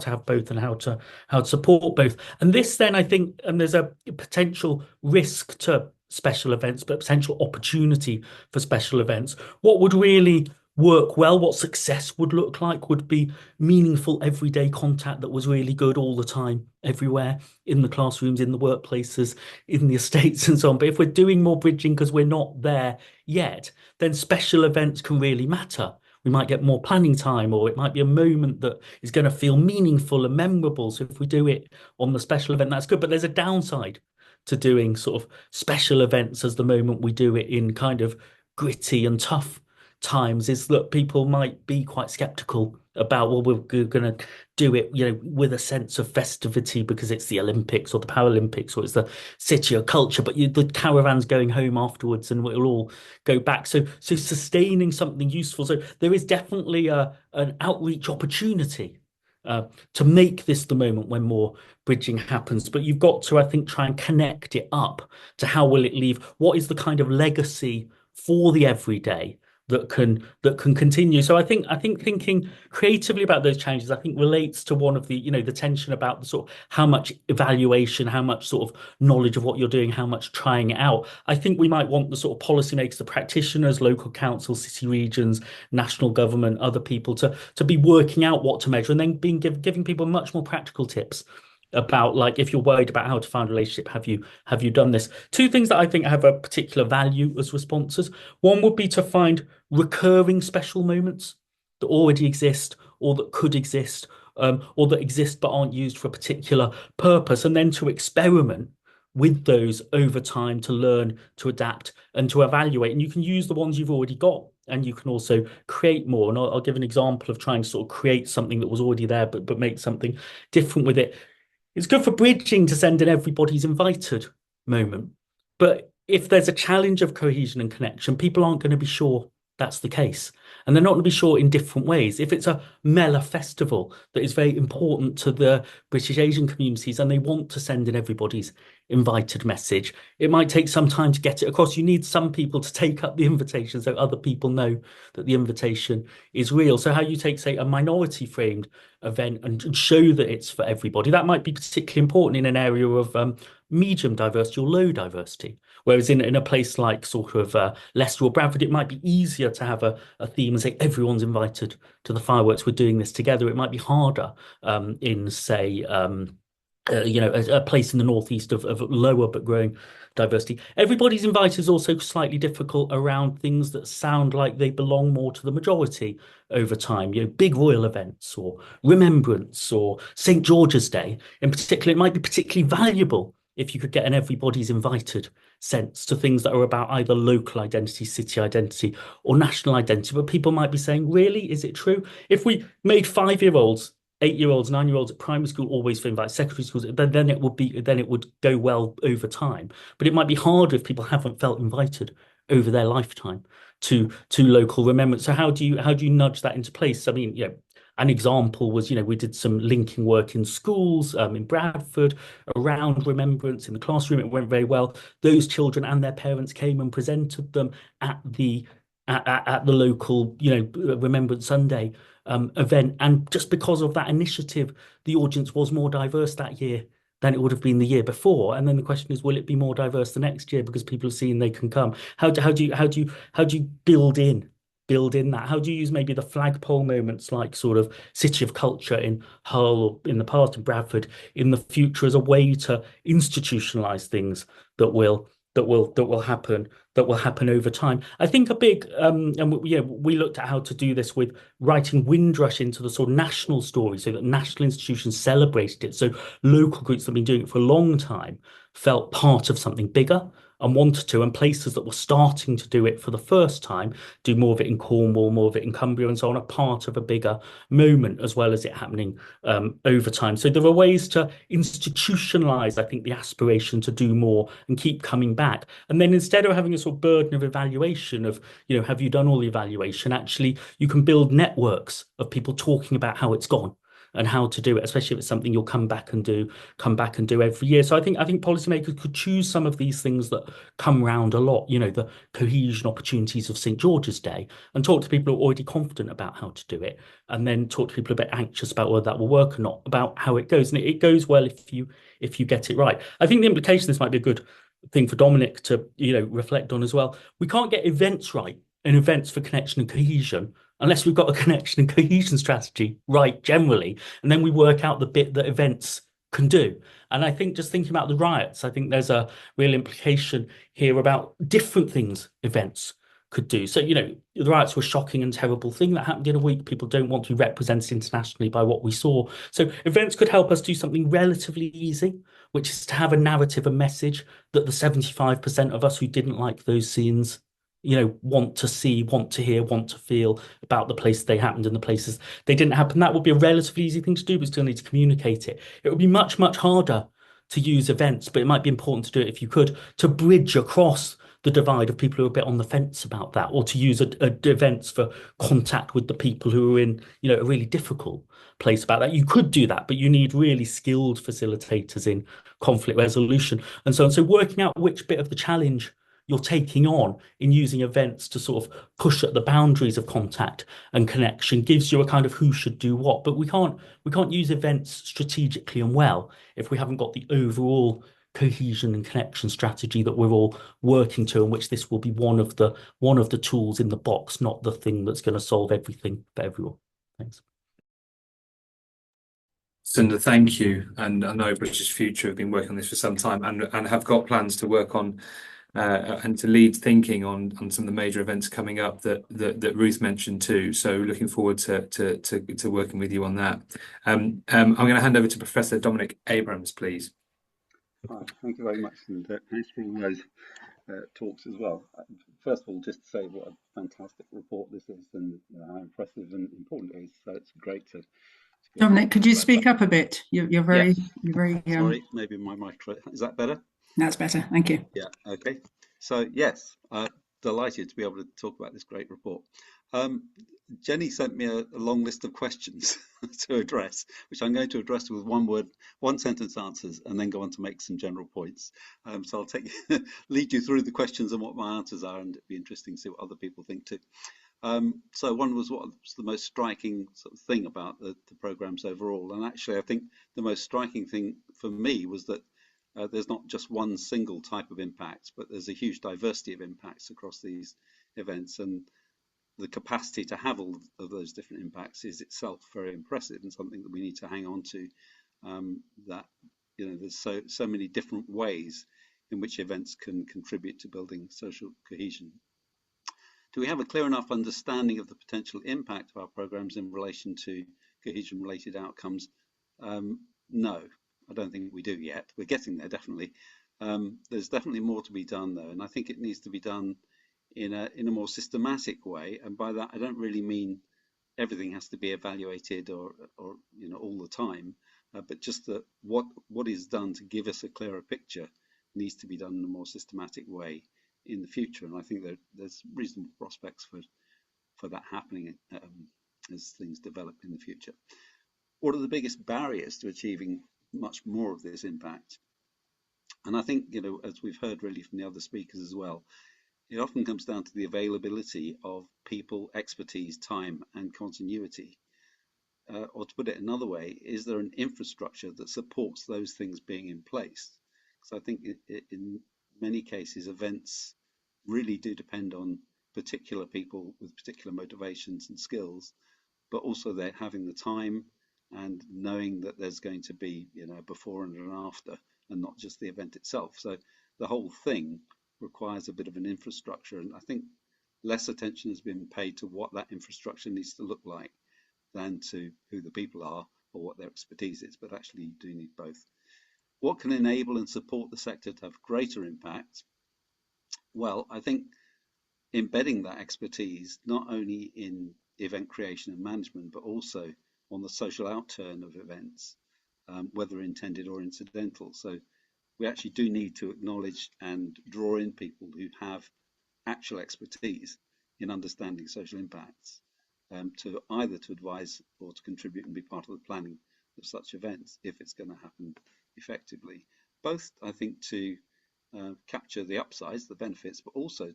have both and how to support both. And this then, I think, and there's a potential risk to special events, but potential opportunity for special events. What would really work well, what success would look like, would be meaningful everyday contact that was really good all the time, everywhere, in the classrooms, in the workplaces, in the estates and so on. But if we're doing more bridging because we're not there yet, then special events can really matter. We might get more planning time, or it might be a moment that is going to feel meaningful and memorable. So if we do it on the special event, that's good. But there's a downside to doing sort of special events as the moment we do it in kind of gritty and tough times, is that people might be quite skeptical about, well, we're going to do it, with a sense of festivity because it's the Olympics or the Paralympics or it's the city or culture, but the caravan's going home afterwards and we'll all go back. So sustaining something useful. So there is definitely an outreach opportunity to make this the moment when more bridging happens. But you've got to, I think, try and connect it up to how will it leave? What is the kind of legacy for the everyday that can continue? So I think thinking creatively about those changes, I think, relates to one of the the tension about the sort of how much evaluation, how much sort of knowledge of what you're doing, how much trying it out. I think we might want the sort of policymakers, the practitioners, local councils, city regions, national government, other people to be working out what to measure, and then giving people much more practical tips about, like, if you're worried about how to find a relationship, have you done this? 2 things that I think have a particular value as responses. One would be to find recurring special moments that already exist or that could exist, or that exist but aren't used for a particular purpose, and then to experiment with those over time to learn, to adapt and to evaluate. And you can use the ones you've already got, and you can also create more. And I'll give an example of trying to sort of create something that was already there but make something different with it. It's good for bridging to send an everybody's invited moment. But if there's a challenge of cohesion and connection, people aren't going to be sure that's the case. And they're not going to be short in different ways. If it's a Mela festival that is very important to the British Asian communities and they want to send in everybody's invited message, it might take some time to get it across. You need some people to take up the invitation so other people know that the invitation is real. So how you take, say, a minority framed event and show that it's for everybody, that might be particularly important in an area of medium diversity or low diversity. Whereas in a place like sort of Leicester or Bradford, it might be easier to have a theme and say everyone's invited to the fireworks. We're doing this together. It might be harder in, say, a place in the northeast of lower but growing diversity. Everybody's invited is also slightly difficult around things that sound like they belong more to the majority over time. Big royal events or Remembrance or St. George's Day in particular. It might be particularly valuable if you could get an everybody's invited sense to things that are about either local identity, city identity, or national identity. But people might be saying, really, is it true? If we made 5-year-olds, 8-year-olds, 9-year-olds at primary school always for invite, secondary schools, then it would go well over time. But it might be harder if people haven't felt invited over their lifetime to local remembrance. So how do you nudge that into place? I mean, an example was, we did some linking work in schools in Bradford around remembrance in the classroom. It went very well. Those children and their parents came and presented them at the local, Remembrance Sunday event. And just because of that initiative, the audience was more diverse that year than it would have been the year before. And then the question is, will it be more diverse the next year because people have seen they can come? How do you build in that? How do you use maybe the flagpole moments like sort of City of Culture in Hull or in the past in Bradford in the future as a way to institutionalize things that will happen over time? I think a big we looked at how to do this with writing Windrush into the sort of national story so that national institutions celebrated it. So local groups that have been doing it for a long time felt part of something bigger and wanted to, and places that were starting to do it for the first time, do more of it in Cornwall, more of it in Cumbria and so on, a part of a bigger moment as well as it happening over time. So there are ways to institutionalize, I think, the aspiration to do more and keep coming back. And then instead of having a sort of burden of evaluation of, have you done all the evaluation, actually you can build networks of people talking about how it's gone and how to do it, especially if it's something you'll come back and do every year. So I think policymakers could choose some of these things that come round a lot, the cohesion opportunities of St. George's Day, and talk to people who are already confident about how to do it, and then talk to people a bit anxious about whether that will work or not, about how it goes. And it goes well if you get it right. I think the implication, this might be a good thing for Dominic to reflect on as well. We can't get events right and events for connection and cohesion unless we've got a connection and cohesion strategy right generally, and then we work out the bit that events can do. And I think just thinking about the riots, I think there's a real implication here about different things events could do. So, the riots were a shocking and terrible thing that happened in a week. People don't want to be represented internationally by what we saw. So events could help us do something relatively easy, which is to have a narrative, a message that the 75% of us who didn't like those scenes want to see, want to hear, want to feel about the places they happened and the places they didn't happen. That would be a relatively easy thing to do, but still need to communicate it. It would be much, much harder to use events, but it might be important to do it if you could, to bridge across the divide of people who are a bit on the fence about that, or to use events for contact with the people who are in, a really difficult place about that. You could do that, but you need really skilled facilitators in conflict resolution and so on. So working out which bit of the challenge you're taking on in using events to sort of push at the boundaries of contact and connection gives you a kind of who should do what. But we can't use events strategically and well if we haven't got the overall cohesion and connection strategy that we're all working to, and which this will be one of the tools in the box, not the thing that's going to solve everything for everyone. Thanks. Cinder, thank you. And I know British Future have been working on this for some time and have got plans to work on and to lead thinking on some of the major events coming up that Ruth mentioned too. So looking forward to working with you on that. I'm going to hand over to Professor Dominic Abrams, please. Hi, thank you very much, and thanks for all those talks as well. First of all, just to say what a fantastic report this is, and how impressive and important it is. So it's great to. Dominic, could you speak up a bit? You're very. Sorry, maybe my mic. Is that better? That's better. Thank you. Yeah. Okay. So yes, delighted to be able to talk about this great report. Jenny sent me a long list of questions to address, which I'm going to address with one word, one sentence answers, and then go on to make some general points. So I'll lead you through the questions and what my answers are, and it'd be interesting to see what other people think too. So one was, what was the most striking sort of thing about the programs overall? And actually, I think the most striking thing for me was that there's not just one single type of impact, but there's a huge diversity of impacts across these events. And the capacity to have all of those different impacts is itself very impressive, and something that we need to hang on to. That, you know, there's so many different ways in which events can contribute to building social cohesion. Do we have a clear enough understanding of the potential impact of our programs in relation to cohesion-related outcomes? No, I don't think we do yet. We're getting there, definitely. There's definitely more to be done, though, and I think it needs to be done in a more systematic way. And by that, I don't really mean everything has to be evaluated or you know, all the time, but just that what is done to give us a clearer picture needs to be done in a more systematic way in the future. And I think there's reasonable prospects for that happening as things develop in the future. What are the biggest barriers to achieving much more of this impact? And I think, you know, as we've heard really from the other speakers as well, it often comes down to the availability of people, expertise, time, and continuity. Or to put it another way, is there an infrastructure that supports those things being in place? Because I think in many cases, events really do depend on particular people with particular motivations and skills, but also they're having the time and knowing that there's going to be, you know, before and an after, and not just the event itself. So the whole thing requires a bit of an infrastructure, and I think less attention has been paid to what that infrastructure needs to look like than to who the people are or what their expertise is, but actually you do need both. What can enable and support the sector to have greater impact? Well, I think embedding that expertise not only in event creation and management, but also on the social outturn of events, whether intended or incidental. So we actually do need to acknowledge and draw in people who have actual expertise in understanding social impacts, to either to advise or to contribute and be part of the planning of such events if it's going to happen effectively. Both, I think, to capture the upsides, the benefits, but also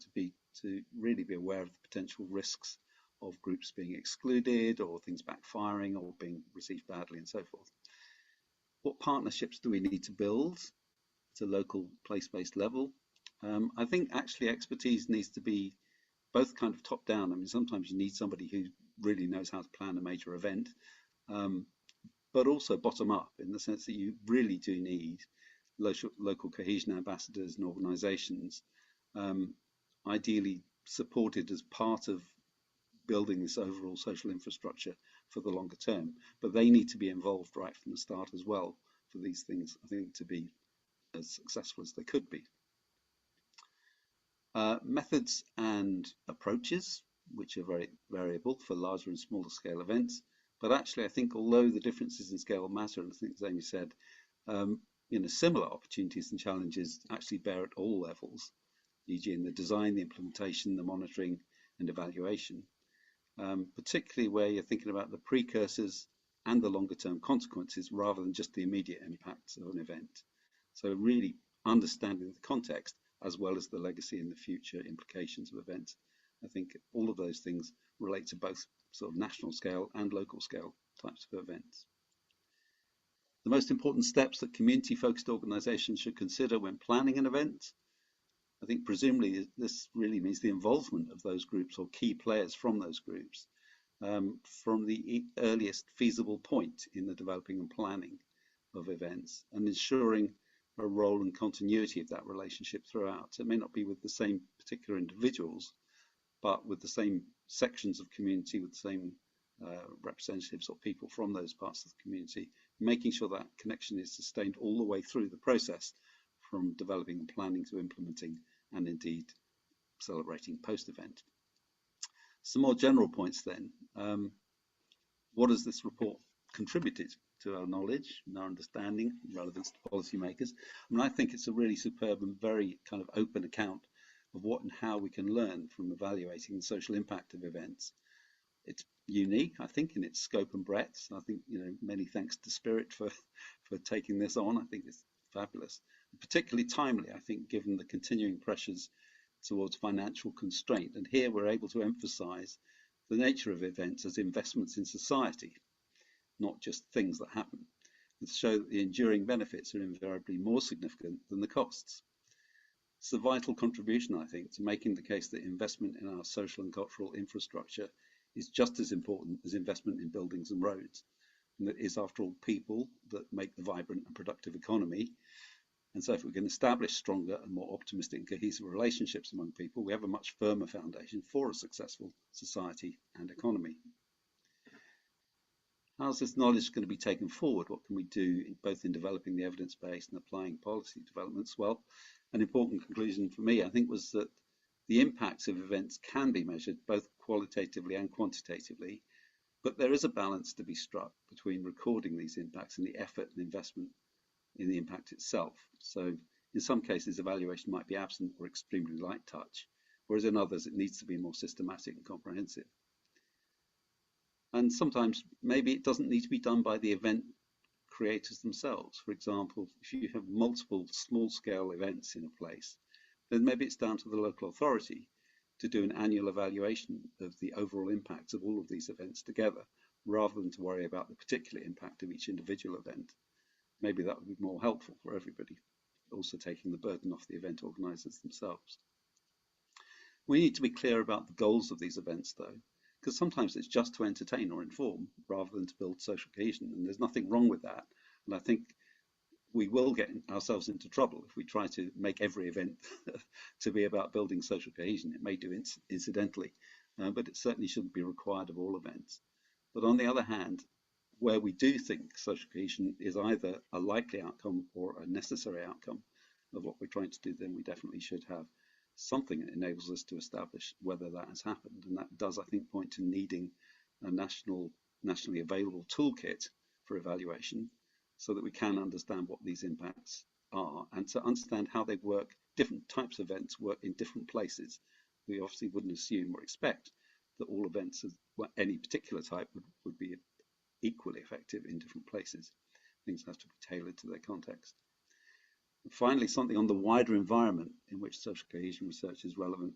to really be aware of the potential risks of groups being excluded or things backfiring or being received badly and so forth. What partnerships do we need to build at a local place-based level? I think actually expertise needs to be both kind of top down. I mean, sometimes you need somebody who really knows how to plan a major event, but also bottom up in the sense that you really do need local cohesion ambassadors and organisations, ideally supported as part of building this overall social infrastructure for the longer term. But they need to be involved right from the start as well for these things, I think, to be as successful as they could be. Methods and approaches, which are very variable for larger and smaller scale events. But actually, I think although the differences in scale matter, and I think as Amy said, you know, similar opportunities and challenges actually bear at all levels, e.g. in the design, the implementation, the monitoring and evaluation, particularly where you're thinking about the precursors and the longer term consequences rather than just the immediate impacts of an event. So really understanding the context as well as the legacy and the future implications of events. I think all of those things relate to both sort of national scale and local scale types of events. The most important steps that community-focused organisations should consider when planning an event, I think presumably this really means the involvement of those groups or key players from those groups from the earliest feasible point in the developing and planning of events, and ensuring a role and continuity of that relationship throughout. It may not be with the same particular individuals, but with the same sections of community, with the same representatives or people from those parts of the community, making sure that connection is sustained all the way through the process, from developing and planning to implementing and indeed celebrating post-event. Some more general points then. What has this report contributed to our knowledge and our understanding, relevance to policymakers? I mean, I think it's a really superb and very kind of open account of what and how we can learn from evaluating the social impact of events. It's unique, I think, in its scope and breadth. I think, many thanks to Spirit for taking this on. I think it's fabulous, particularly timely, I think, given the continuing pressures towards financial constraint. And here we're able to emphasize the nature of events as investments in society, not just things that happen, and show that the enduring benefits are invariably more significant than the costs. It's a vital contribution, I think, to making the case that investment in our social and cultural infrastructure is just as important as investment in buildings and roads. And it is, after all, people that make the vibrant and productive economy. And so if we can establish stronger and more optimistic and cohesive relationships among people, we have a much firmer foundation for a successful society and economy. How's this knowledge going to be taken forward? What can we do both in developing the evidence base and applying policy developments? Well, an important conclusion for me, I think, was that the impacts of events can be measured both qualitatively and quantitatively, but there is a balance to be struck between recording these impacts and the effort and investment in the impact itself. So in some cases, evaluation might be absent or extremely light touch, whereas in others, it needs to be more systematic and comprehensive. And sometimes maybe it doesn't need to be done by the event creators themselves. For example, if you have multiple small-scale events in a place, then maybe it's down to the local authority to do an annual evaluation of the overall impacts of all of these events together, rather than to worry about the particular impact of each individual event. Maybe that would be more helpful for everybody, also taking the burden off the event organisers themselves. We need to be clear about the goals of these events, though, because sometimes it's just to entertain or inform rather than to build social cohesion, and there's nothing wrong with that. And I think we will get ourselves into trouble if we try to make every event to be about building social cohesion. It may do incidentally, but it certainly shouldn't be required of all events. But on the other hand, where we do think social cohesion is either a likely outcome or a necessary outcome of what we're trying to do, then we definitely should have something that enables us to establish whether that has happened. And that does, I think, point to needing a nationally available toolkit for evaluation, so that we can understand what these impacts are and to understand how they work. Different types of events work in different places. We obviously wouldn't assume or expect that all events of any particular type would be equally effective in different places. Things have to be tailored to their context. And finally, something on the wider environment in which social cohesion research is relevant.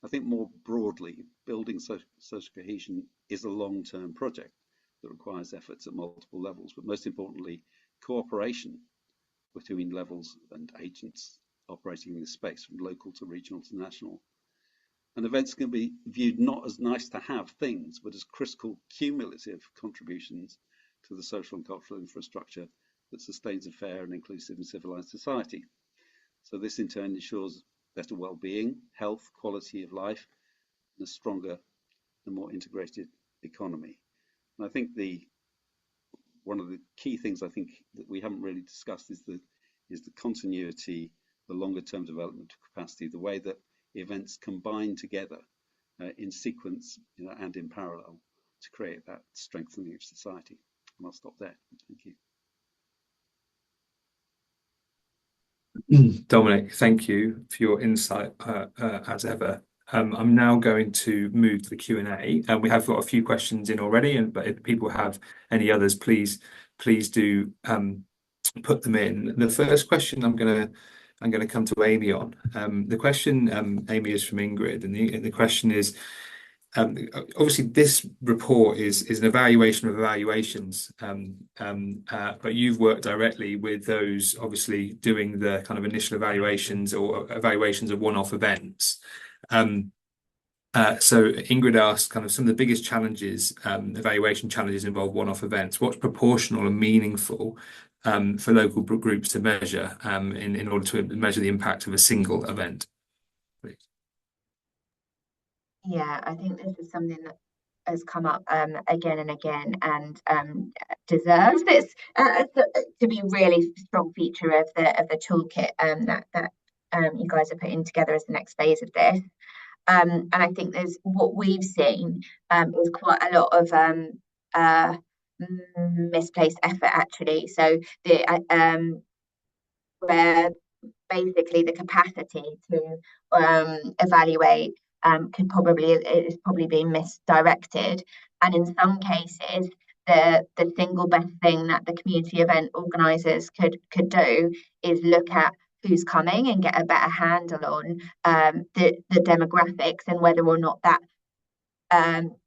I think more broadly, building social cohesion is a long-term project that requires efforts at multiple levels, but most importantly, cooperation between levels and agents operating in this space, from local to regional to national. And events can be viewed not as nice to have things, but as critical cumulative contributions to the social and cultural infrastructure that sustains a fair and inclusive and civilized society. So this in turn ensures better well-being, health, quality of life, and a stronger and more integrated economy. And I think one of the key things I think that we haven't really discussed is the continuity, the longer term development of capacity, the way that events combine together in sequence and in parallel to create that strengthening of society. And I'll stop there. Thank you. Dominic, thank you for your insight as ever. I'm now going to move to the Q&A. We have got a few questions in already, but if people have any others, please do put them in. The first question I'm going to come to Amy on. The question, Amy, is from Ingrid, and the question is, obviously this report is an evaluation of evaluations, but you've worked directly with those obviously doing the kind of initial evaluations or evaluations of one-off events. So Ingrid asked kind of some of the biggest challenges, evaluation challenges involve one-off events. What's proportional and meaningful for local groups to measure in order to measure the impact of a single event? Please. Yeah, I think this is something that has come up again and again, and deserves this to be really strong feature of the toolkit that you guys are putting together as the next phase of this. And I think there's what we've seen is quite a lot of misplaced effort, actually. So where basically the capacity to evaluate is probably being misdirected. And in some cases, the single best thing that the community event organisers could do is look at who's coming and get a better handle on the demographics and whether or not that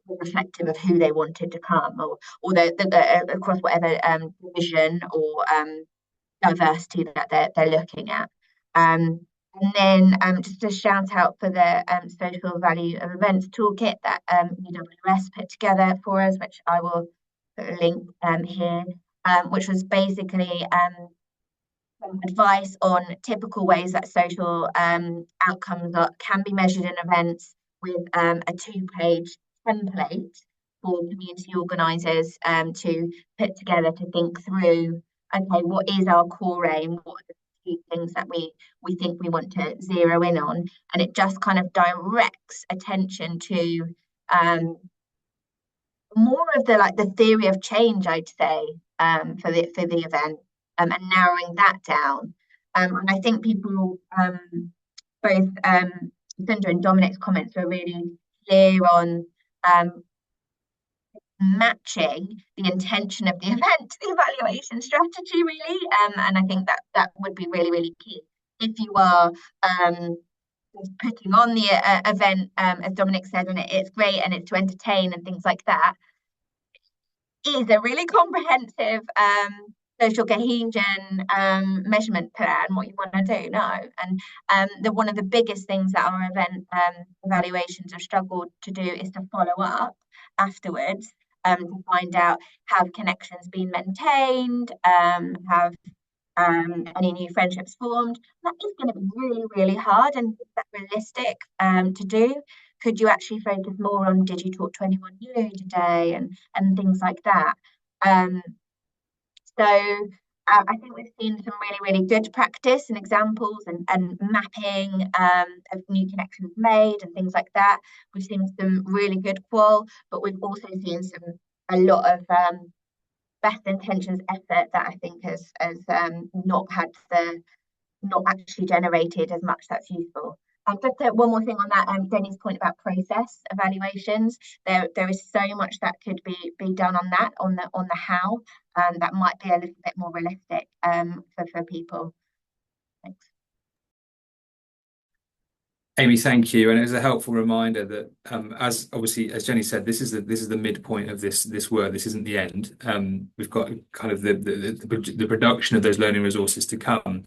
reflective of who they wanted to come, or across whatever division or diversity that they're looking at. And then just a shout out for the social value of events toolkit that UWS put together for us, which I will put a link here, which was basically some advice on typical ways that social outcomes can be measured in events, with a 2-page template for community organisers to put together to think through, okay, what is our core aim? What are the key things that we think we want to zero in on? And it just kind of directs attention to more of the theory of change, I'd say, for the event, and narrowing that down. And I think people, both Cinder and Dominic's comments were really clear on matching the intention of the event to the evaluation strategy, really. And I think that would be really, really key. If you are putting on the event, as Dominic said, and it's great and it's to entertain and things like that, is a really comprehensive social cohesion measurement plan what you want to do. No. And one of the biggest things that our event evaluations have struggled to do is to follow up afterwards, to find out, have connections been maintained, have any new friendships formed. That is going to be really, really hard, and is that realistic to do? Could you actually focus more on, did you talk to anyone new today, and things like that? So I think we've seen some really, really good practice and examples and mapping of new connections made and things like that. We've seen some really good qual, but we've also seen a lot of best intentions effort that I think has not actually generated as much that's useful. Just one more thing on that, Denny's point about process evaluations. There is so much that could be done on that, on the how, that might be a little bit more realistic for people. Thanks. Amy, thank you. And it was a helpful reminder that, as Jenny said, this is the midpoint of this work. This isn't the end. We've got kind of the production of those learning resources to come.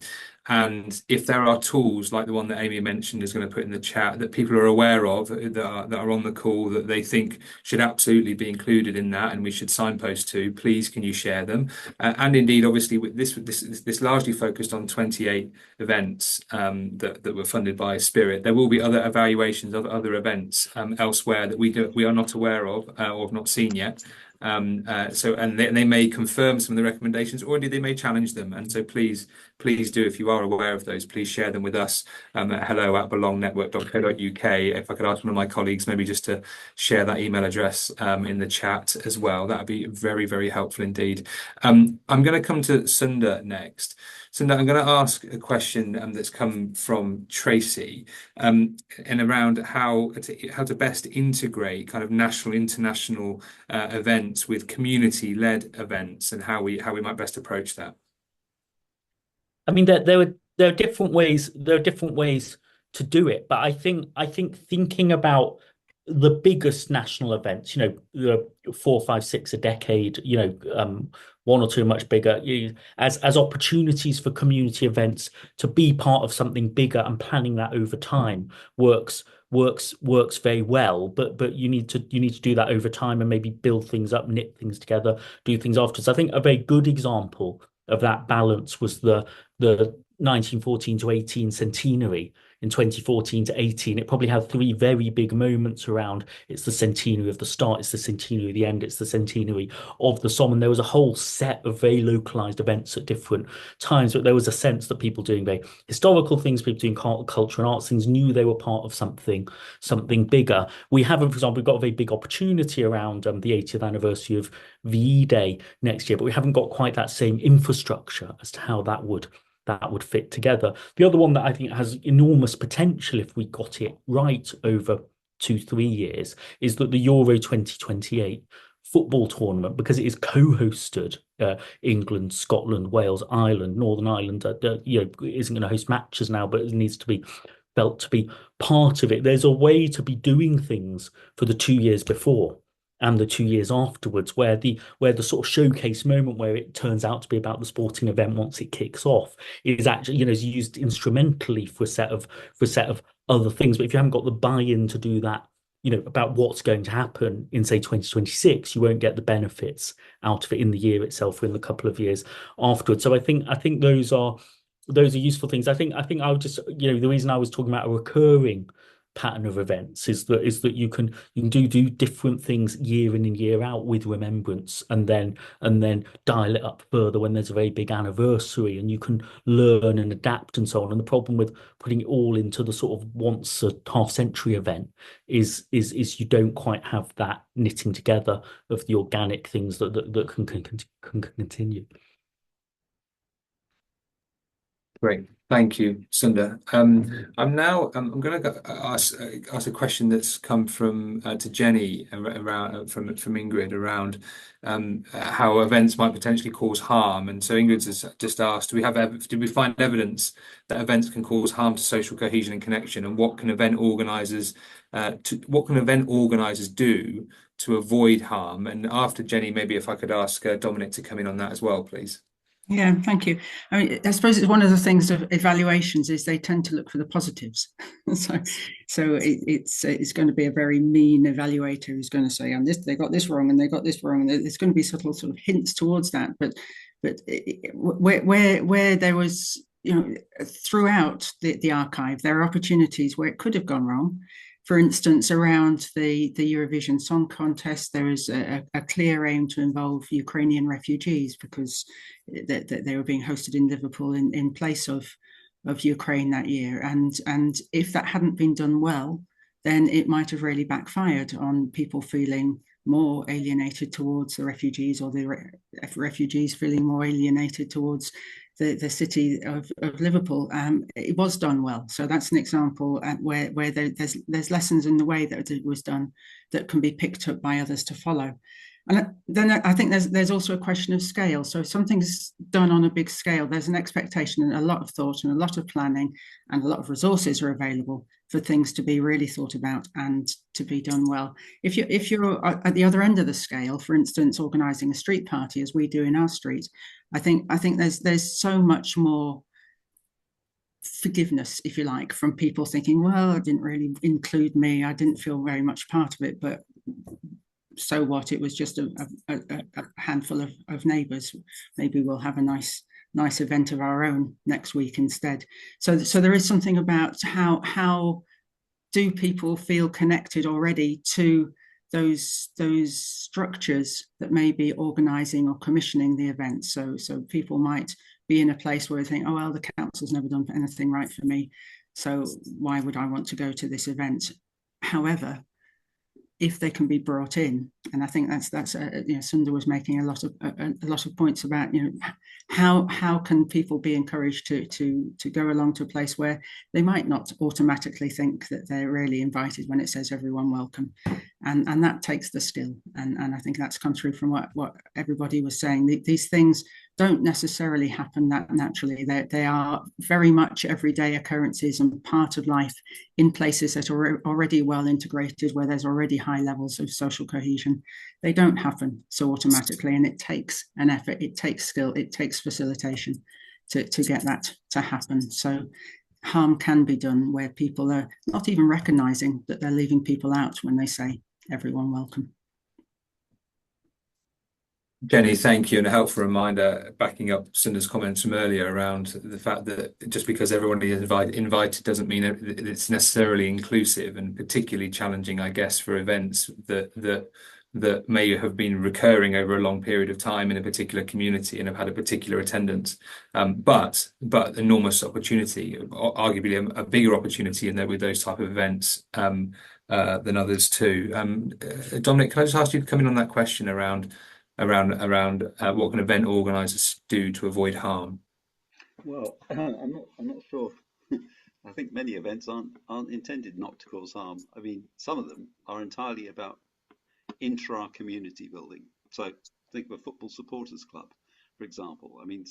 And if there are tools like the one that Amy mentioned is going to put in the chat that people are aware of, that are on the call, that they think should absolutely be included in that and we should signpost to, please can you share them? And indeed, obviously, with this largely focused on 28 events that were funded by Spirit. There will be other evaluations of other events elsewhere that we are not aware of or have not seen yet. And they may confirm some of the recommendations, or indeed they may challenge them. And so please do, if you are aware of those, please share them with us at hello@belongnetwork.co.uk. If I could ask one of my colleagues maybe just to share that email address in the chat as well, that would be very, very helpful indeed. I'm going to come to Sunda next. Sunda, I'm going to ask a question that's come from Tracy and around how to best integrate kind of national, international events with community-led events, and how we might best approach that. I mean, there are different ways. There are different ways to do it, but I think thinking about the biggest national events, 4, 5, 6 a decade, 1 or 2 much bigger, as opportunities for community events to be part of something bigger, and planning that over time works very well. But you need to do that over time and maybe build things up, knit things together, do things afterwards. I think a very good example of that balance was the 1914 to 18 centenary in 2014 to 18. It probably had 3 very big moments around. It's the centenary of the start, it's the centenary of the end, it's the centenary of the Somme. And there was a whole set of very localized events at different times, but there was a sense that people doing very historical things, people doing culture and arts things, knew they were part of something bigger. We haven't, for example, we've got a very big opportunity around the 80th anniversary of VE Day next year, but we haven't got quite that same infrastructure as to how that would that would fit together. The other one that I think has enormous potential if we got it right over 2-3 years is that the Euro 2028 football tournament, because it is co-hosted, England, Scotland, Wales, Ireland, Northern Ireland, isn't going to host matches now, but it needs to be felt to be part of it. There's a way to be doing things for the 2 years before and the 2 years afterwards, where the sort of showcase moment where it turns out to be about the sporting event once it kicks off is actually, is used instrumentally for a set of other things. But if you haven't got the buy-in to do that, about what's going to happen in, say, 2026, you won't get the benefits out of it in the year itself or in the couple of years afterwards. So I think those are useful things. I think I would just, the reason I was talking about a recurring pattern of events is that you can do different things year in and year out with remembrance, and then dial it up further when there's a very big anniversary, and you can learn and adapt and so on. And the problem with putting it all into the sort of once a half century event is you don't quite have that knitting together of the organic things that can continue. Great, thank you, Sunda. I'm going to ask a question that's come from to Jenny around from Ingrid around how events might potentially cause harm. And so Ingrid has just asked, did we find evidence that events can cause harm to social cohesion and connection, and what can event organisers do to avoid harm? And after Jenny, maybe if I could ask Dominic to come in on that as well, please. Yeah, thank you. I mean, I suppose it's one of the things of evaluations is they tend to look for the positives. so it's going to be a very mean evaluator who's going to say, "And this, they got this wrong, and they got this wrong." And there's going to be subtle sort of hints towards that. But where there was, throughout the archive, there are opportunities where it could have gone wrong. For instance, around the Eurovision Song Contest, there is a clear aim to involve Ukrainian refugees because they were being hosted in Liverpool in place of Ukraine that year. And if that hadn't been done well, then it might have really backfired on people feeling more alienated towards the refugees, or the refugees feeling more alienated towards the city of Liverpool. It was done well, so that's an example where there's lessons in the way that it was done that can be picked up by others to follow. And then I think there's also a question of scale. So if something's done on a big scale, there's an expectation and a lot of thought and a lot of planning, and a lot of resources are available for things to be really thought about and to be done well. If you're at the other end of the scale, for instance, organising a street party as we do in our street, I think there's so much more forgiveness, if you like, from people thinking, well, it didn't really include me, I didn't feel very much part of it, but so what? It was just a handful of neighbours. Maybe we'll have a nice event of our own next week instead. So there is something about how do people feel connected already to those structures that may be organising or commissioning the event. So people might be in a place where they think, oh well, the council's never done anything right for me, so why would I want to go to this event? However, if they can be brought in, and I think that's Sunda was making a lot of points about, how can people be encouraged to go along to a place where they might not automatically think that they're really invited when it says everyone welcome, and that takes the skill, and I think that's come through from what everybody was saying. These things don't necessarily happen that naturally. They are very much everyday occurrences and part of life in places that are already well integrated, where there's already high levels of social cohesion. They don't happen so automatically, and it takes an effort, it takes skill, it takes facilitation to get that to happen. So harm can be done where people are not even recognizing that they're leaving people out when they say everyone welcome. Jenny, thank you, and a helpful reminder backing up Sunda's comments from earlier around the fact that just because everyone is invited doesn't mean it's necessarily inclusive, and particularly challenging, I guess, for events that may have been recurring over a long period of time in a particular community and have had a particular attendance, but enormous opportunity, arguably a bigger opportunity in there with those type of events than others too. Dominic, can I just ask you to come in on that question around what can event organisers do to avoid harm? Well, I'm not sure. I think many events aren't intended not to cause harm. I mean, some of them are entirely about intra-community building. So think of a football supporters club, for example. I mean,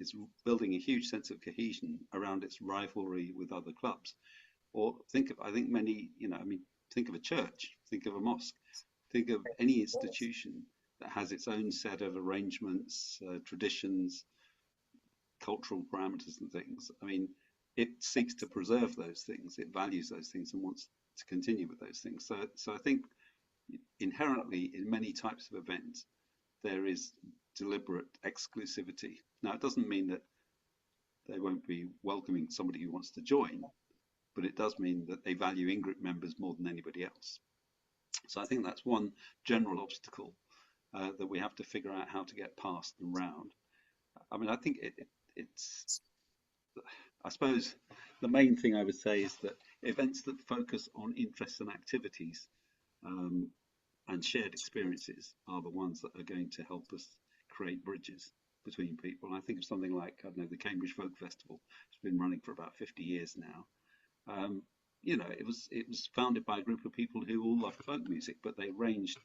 it's building a huge sense of cohesion around its rivalry with other clubs. Or I think many, I mean, think of a church, think of a mosque, think of any institution that has its own set of arrangements, traditions, cultural parameters and things. I mean, it seeks to preserve those things, it values those things and wants to continue with those things. So I think inherently in many types of events, there is deliberate exclusivity. Now, it doesn't mean that they won't be welcoming somebody who wants to join, but it does mean that they value in-group members more than anybody else. So I think that's one general obstacle that we have to figure out how to get past and round. I mean, I think it's, I suppose the main thing I would say is that events that focus on interests and activities and shared experiences are the ones that are going to help us create bridges between people. And I think of something like, I don't know, the Cambridge Folk Festival. It's been running for about 50 years now. It was founded by a group of people who all loved folk music, but they ranged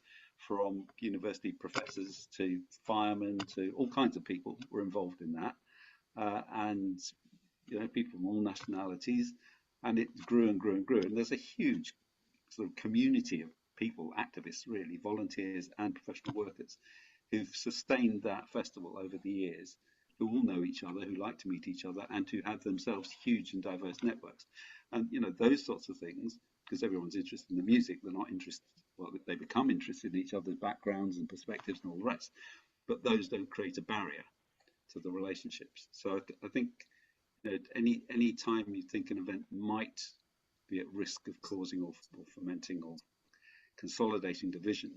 from university professors to firemen to all kinds of people were involved in that, and people from all nationalities, and it grew and grew and grew. And there's a huge sort of community of people, activists, really, volunteers and professional workers, who've sustained that festival over the years, who all know each other, who like to meet each other, and who have themselves huge and diverse networks. And those sorts of things, because everyone's interested in the music, they're not interested, well, they become interested in each other's backgrounds and perspectives and all the rest, but those don't create a barrier to the relationships. So I think any time you think an event might be at risk of causing or fomenting or consolidating division,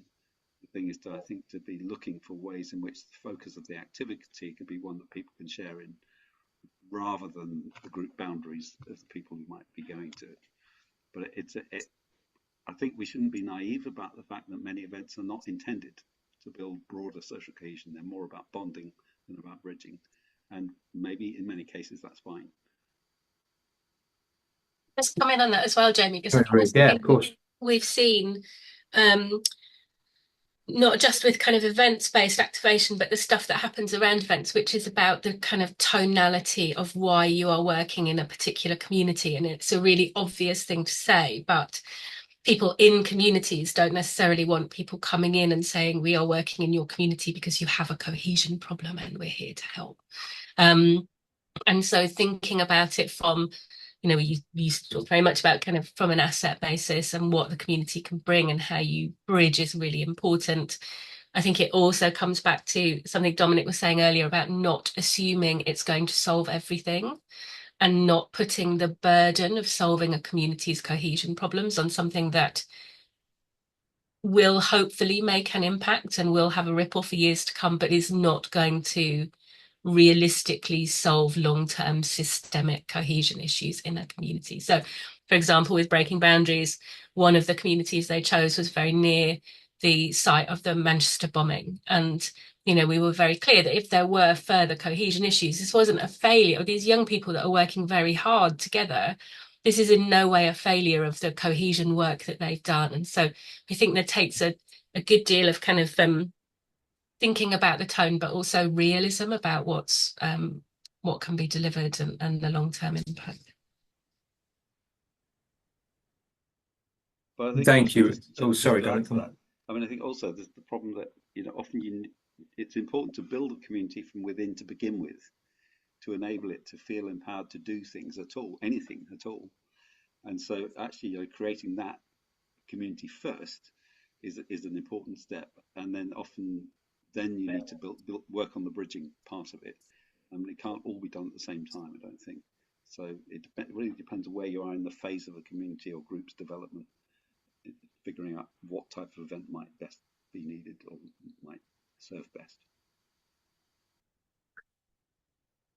the thing is to, I think, to be looking for ways in which the focus of the activity can be one that people can share in, rather than the group boundaries of the people who might be going to it. But I think we shouldn't be naive about the fact that many events are not intended to build broader social cohesion. They're more about bonding than about bridging. And maybe in many cases that's fine. Let's comment on that as well, Jamie, because yeah, of course. We've seen not just with kind of events-based activation, but the stuff that happens around events, which is about the kind of tonality of why you are working in a particular community. And it's a really obvious thing to say, but people in communities don't necessarily want people coming in and saying, we are working in your community because you have a cohesion problem and we're here to help. And so thinking about it from, you talk very much about kind of from an asset basis and what the community can bring and how you bridge is really important. I think it also comes back to something Dominic was saying earlier about not assuming it's going to solve everything and not putting the burden of solving a community's cohesion problems on something that will hopefully make an impact and will have a ripple for years to come, but is not going to realistically solve long-term systemic cohesion issues in a community. So, for example, with Breaking Boundaries, one of the communities they chose was very near the site of the Manchester bombing. And, we were very clear that if there were further cohesion issues, this wasn't a failure. These young people that are working very hard together, this is in no way a failure of the cohesion work that they've done. And so I think that takes a good deal of kind of thinking about the tone, but also realism about what can be delivered and the long-term impact. But I think Thank you. Sorry, Dominic. I mean, I think also there's the problem that often it's important to build a community from within to begin with, to enable it to feel empowered to do things at all, anything at all. And so actually, creating that community first is an important step, and then then you need to work on the bridging part of it. It can't all be done at the same time, I don't think. So it really depends on where you are in the phase of a community or group's development, figuring out what type of event might best be needed or might serve best.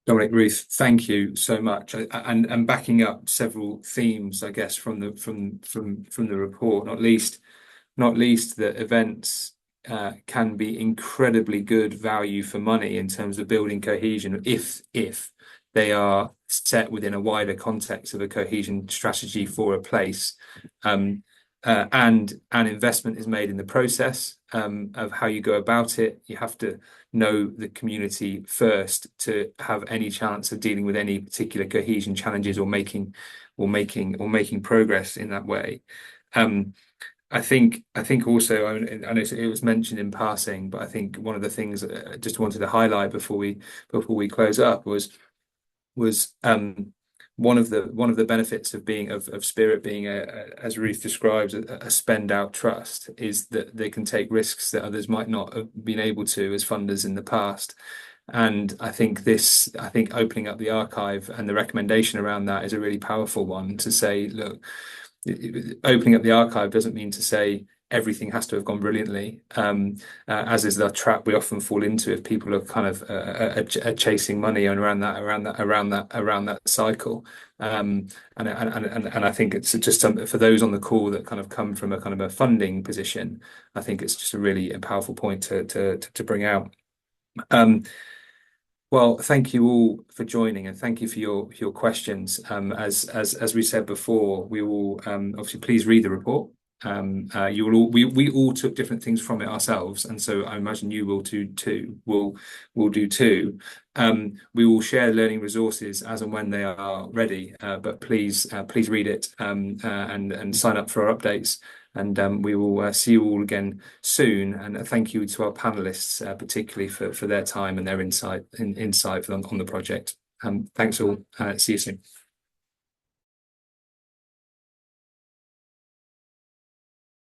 Dominic, Ruth, thank you so much, and backing up several themes, I guess, from the report, not least that events can be incredibly good value for money in terms of building cohesion if they are set within a wider context of a cohesion strategy for a place. And an investment is made in the process of how you go about it. You have to know the community first to have any chance of dealing with any particular cohesion challenges or making progress in that way. I think also, I know it was mentioned in passing, but I think one of the things I just wanted to highlight before we close up was one of the benefits of Spirit being as Ruth describes, a spend out trust, is that they can take risks that others might not have been able to as funders in the past. And I think opening up the archive and the recommendation around that is a really powerful one, to say, look, opening up the archive doesn't mean to say everything has to have gone brilliantly, as is the trap we often fall into if people are kind of chasing money and around that cycle. And I think it's just for those on the call that kind of come from a kind of a funding position, I think it's just a really powerful point to bring out. Well, thank you all for joining, and thank you for your questions. As we said before, we will obviously please read the report. We all took different things from it ourselves, and so I imagine you will too. Will do too. We will share learning resources as and when they are ready. But please read it and sign up for our updates. And we will see you all again soon. And thank you to our panelists, particularly for their time and their insight on the project. Thanks all. See you soon.